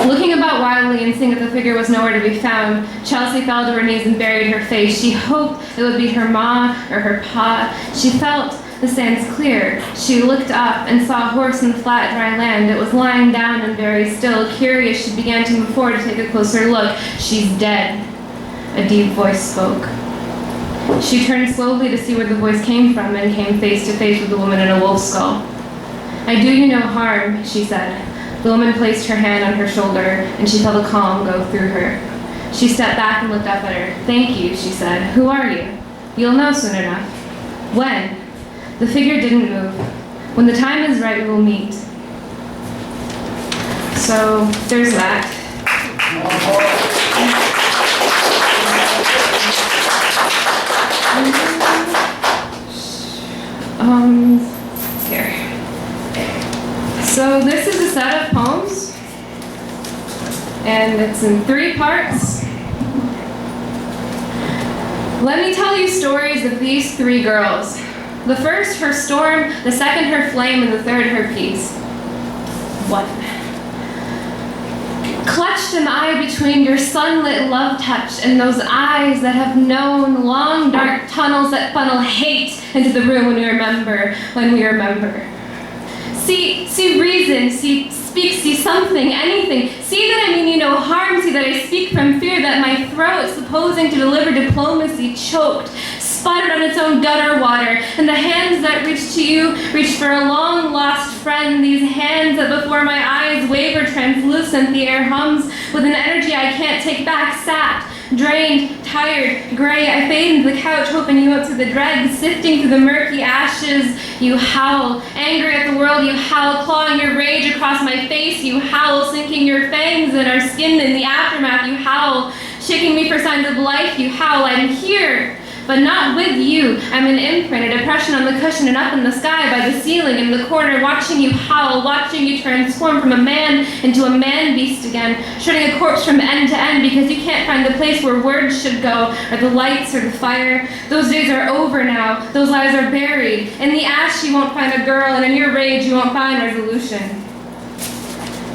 S18: Looking about wildly and seeing that the figure was nowhere to be found, Chelsea fell to her knees and buried her face. She hoped it would be her ma or her pa. She felt The sand's clear. She looked up and saw a horse in the flat, dry land. It was lying down and very still. Curious, she began to move forward to take a closer look. She's dead. A deep voice spoke. She turned slowly to see where the voice came from and came face to face with the woman in a wolf skull. I do you no harm, she said. The woman placed her hand on her shoulder, and she felt a calm go through her. She stepped back and looked up at her. Thank you, she said. Who are you? You'll know soon enough. When? The figure didn't move. When the time is right, we will meet. So, there's that. Here. So this is a set of poems, and it's in 3 parts. Let me tell you stories of these 3 girls. The first, her storm, the second, her flame, and the third, her peace. 1. Clutched am I between your sunlit love touch and those eyes that have known long dark tunnels that funnel hate into the room when we remember. See reason, see speak, see something, anything. See that I mean you no harm, see that I speak from fear, that my throat, supposing to deliver diplomacy, choked, sputtered on its own gutter water, and the hands that reached to you reached for a long lost friend, these hands that before my eyes waver translucent, the air hums with an energy I can't take back, sapped, drained, tired, gray. I fade into the couch, hoping you up to the dregs, sifting through the murky ashes. You howl, angry at the world, you howl, clawing your rage across my face, you howl, sinking your fangs in our skin in the aftermath, you howl, shaking me for signs of life, you howl. I'm here, but not with you. I'm an imprint, a depression on the cushion and up in the sky by the ceiling in the corner, watching you howl, watching you transform from a man into a man-beast again, shredding a corpse from end to end because you can't find the place where words should go, or the lights or the fire. Those days are over now. Those lives are buried. In the ash you won't find a girl, and in your rage you won't find resolution.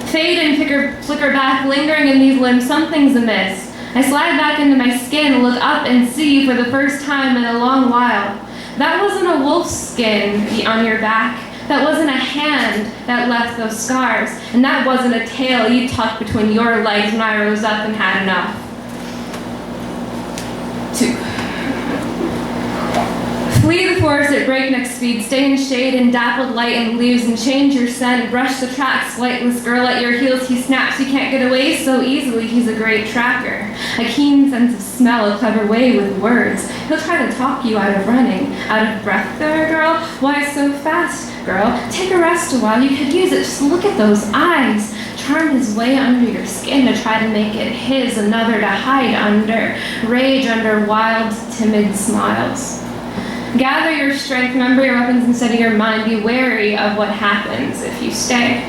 S18: Fade and flicker back, lingering in these limbs, something's amiss. I slide back into my skin, look up and see you for the first time in a long while. That wasn't a wolf's skin on your back. That wasn't a hand that left those scars. And that wasn't a tail you tucked between your legs when I rose up and had enough. 2. Flee the forest at breakneck speed, stay in shade and dappled light and leaves and change your scent, brush the tracks, flightless girl at your heels, he snaps, you can't get away so easily, he's a great tracker. A keen sense of smell, a clever way with words. He'll try to talk you out of running. Out of breath there, girl? Why so fast, girl? Take a rest a while, you could use it, just look at those eyes. Charm his way under your skin to try to make it his, another to hide under, rage under wild, timid smiles. Gather your strength, remember your weapons instead of your mind. Be wary of what happens if you stay.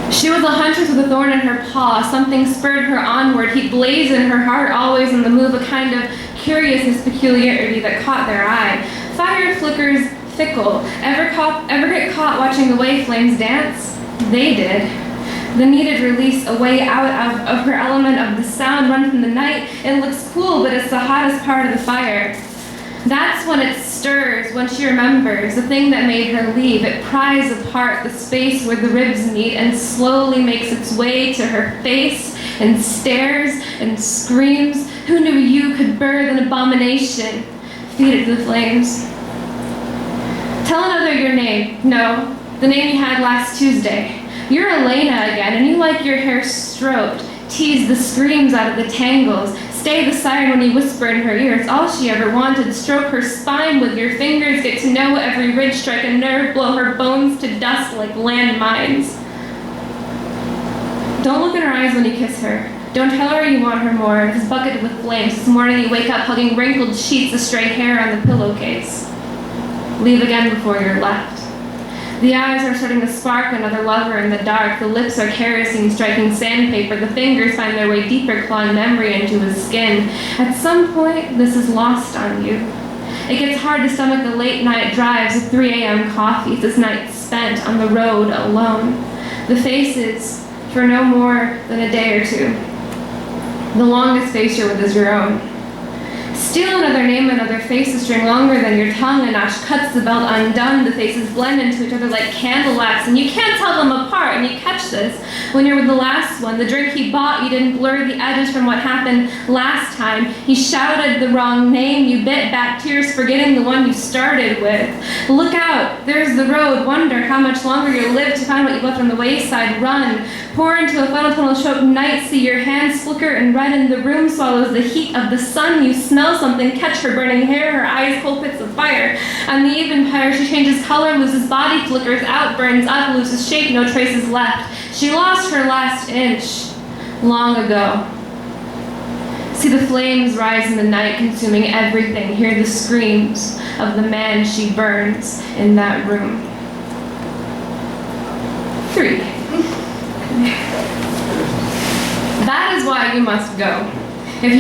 S18: She was a huntress with a thorn in her paw. Something spurred her onward. He blazed in her heart, always on the move, a kind of curiousness, peculiarity that caught their eye. Fire flickers fickle. Ever get caught watching the way flames dance? They did. The needed release, a way out of her element of the sound run from the night. It looks cool, but it's the hottest part of the fire. That's when it stirs, when she remembers the thing that made her leave. It pries apart the space where the ribs meet and slowly makes its way to her face and stares and screams. Who knew you could birth an abomination? Feed it to the flames. Tell another your name. No, the name you had last Tuesday. You're Elena again, and you like your hair stroked. Tease the screams out of the tangles. Stay the siren when you whisper in her ear. It's all she ever wanted. Stroke her spine with your fingers. Get to know every ridge, strike a nerve, blow her bones to dust like landmines. Don't look in her eyes when you kiss her. Don't tell her you want her more. It's bucketed with flames. This morning you wake up hugging wrinkled sheets of stray hair on the pillowcase. Leave again before you're left. The eyes are starting to spark another lover in the dark. The lips are kerosene striking sandpaper. The fingers find their way deeper, clawing memory into his skin. At some point, this is lost on you. It gets hard to stomach the late night drives with 3 a.m. coffees, this night spent on the road alone. The faces for no more than a day or two. The longest face you're with is your own. Steal another name, another face, a string longer than your tongue, a notch cuts the belt undone, the faces blend into each other like candle wax, and you can't tell them apart, and you catch this when you're with the last one. The drink he bought, you didn't blur the edges from what happened last time. He shouted the wrong name, you bit back tears, forgetting the one you started with. Look out, there's the road, wonder how much longer you'll live to find what you left on the wayside. Run, pour into a funnel tunnel choked night, see your hands flicker and redden, the room swallows the heat of the sun, you smell something, catch her burning hair, her eyes cold pits of fire. On the even pyre, she changes color, loses body, flickers out, burns up, loses shape, no traces left. She lost her last inch long ago. See the flames rise in the night, consuming everything. Hear the screams of the man she burns in that room. 3. That is why you must go. If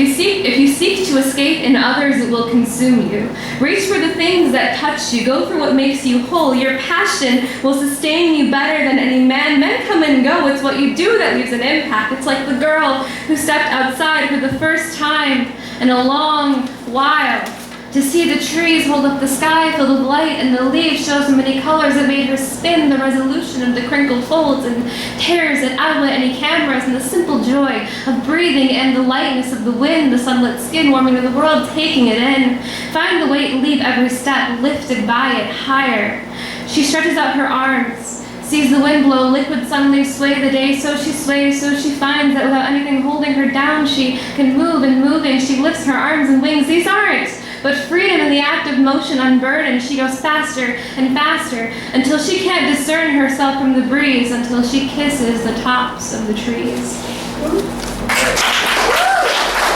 S18: you seek to escape in others, it will consume you. Reach for the things that touch you. Go for what makes you whole. Your passion will sustain you better than any man. Men come and go. It's what you do that leaves an impact. It's like the girl who stepped outside for the first time in a long while to see the trees hold up the sky filled with light, and the leaves show so many colors that made her spin the resolution of the crinkled folds and tears at outlet any cameras, and the simple joy of breathing and the lightness of the wind, the sunlit skin warming to the world, taking it in. Find the weight and leave every step lifted by it higher. She stretches out her arms, sees the wind blow, liquid sunleaves sway the day, so she sways, so she finds that without anything holding her down, she can move, and moving, she lifts her arms and wings. These aren't but freedom in the act of motion unburdened. She goes faster and faster until she can't discern herself from the breeze, until she kisses the tops of the trees.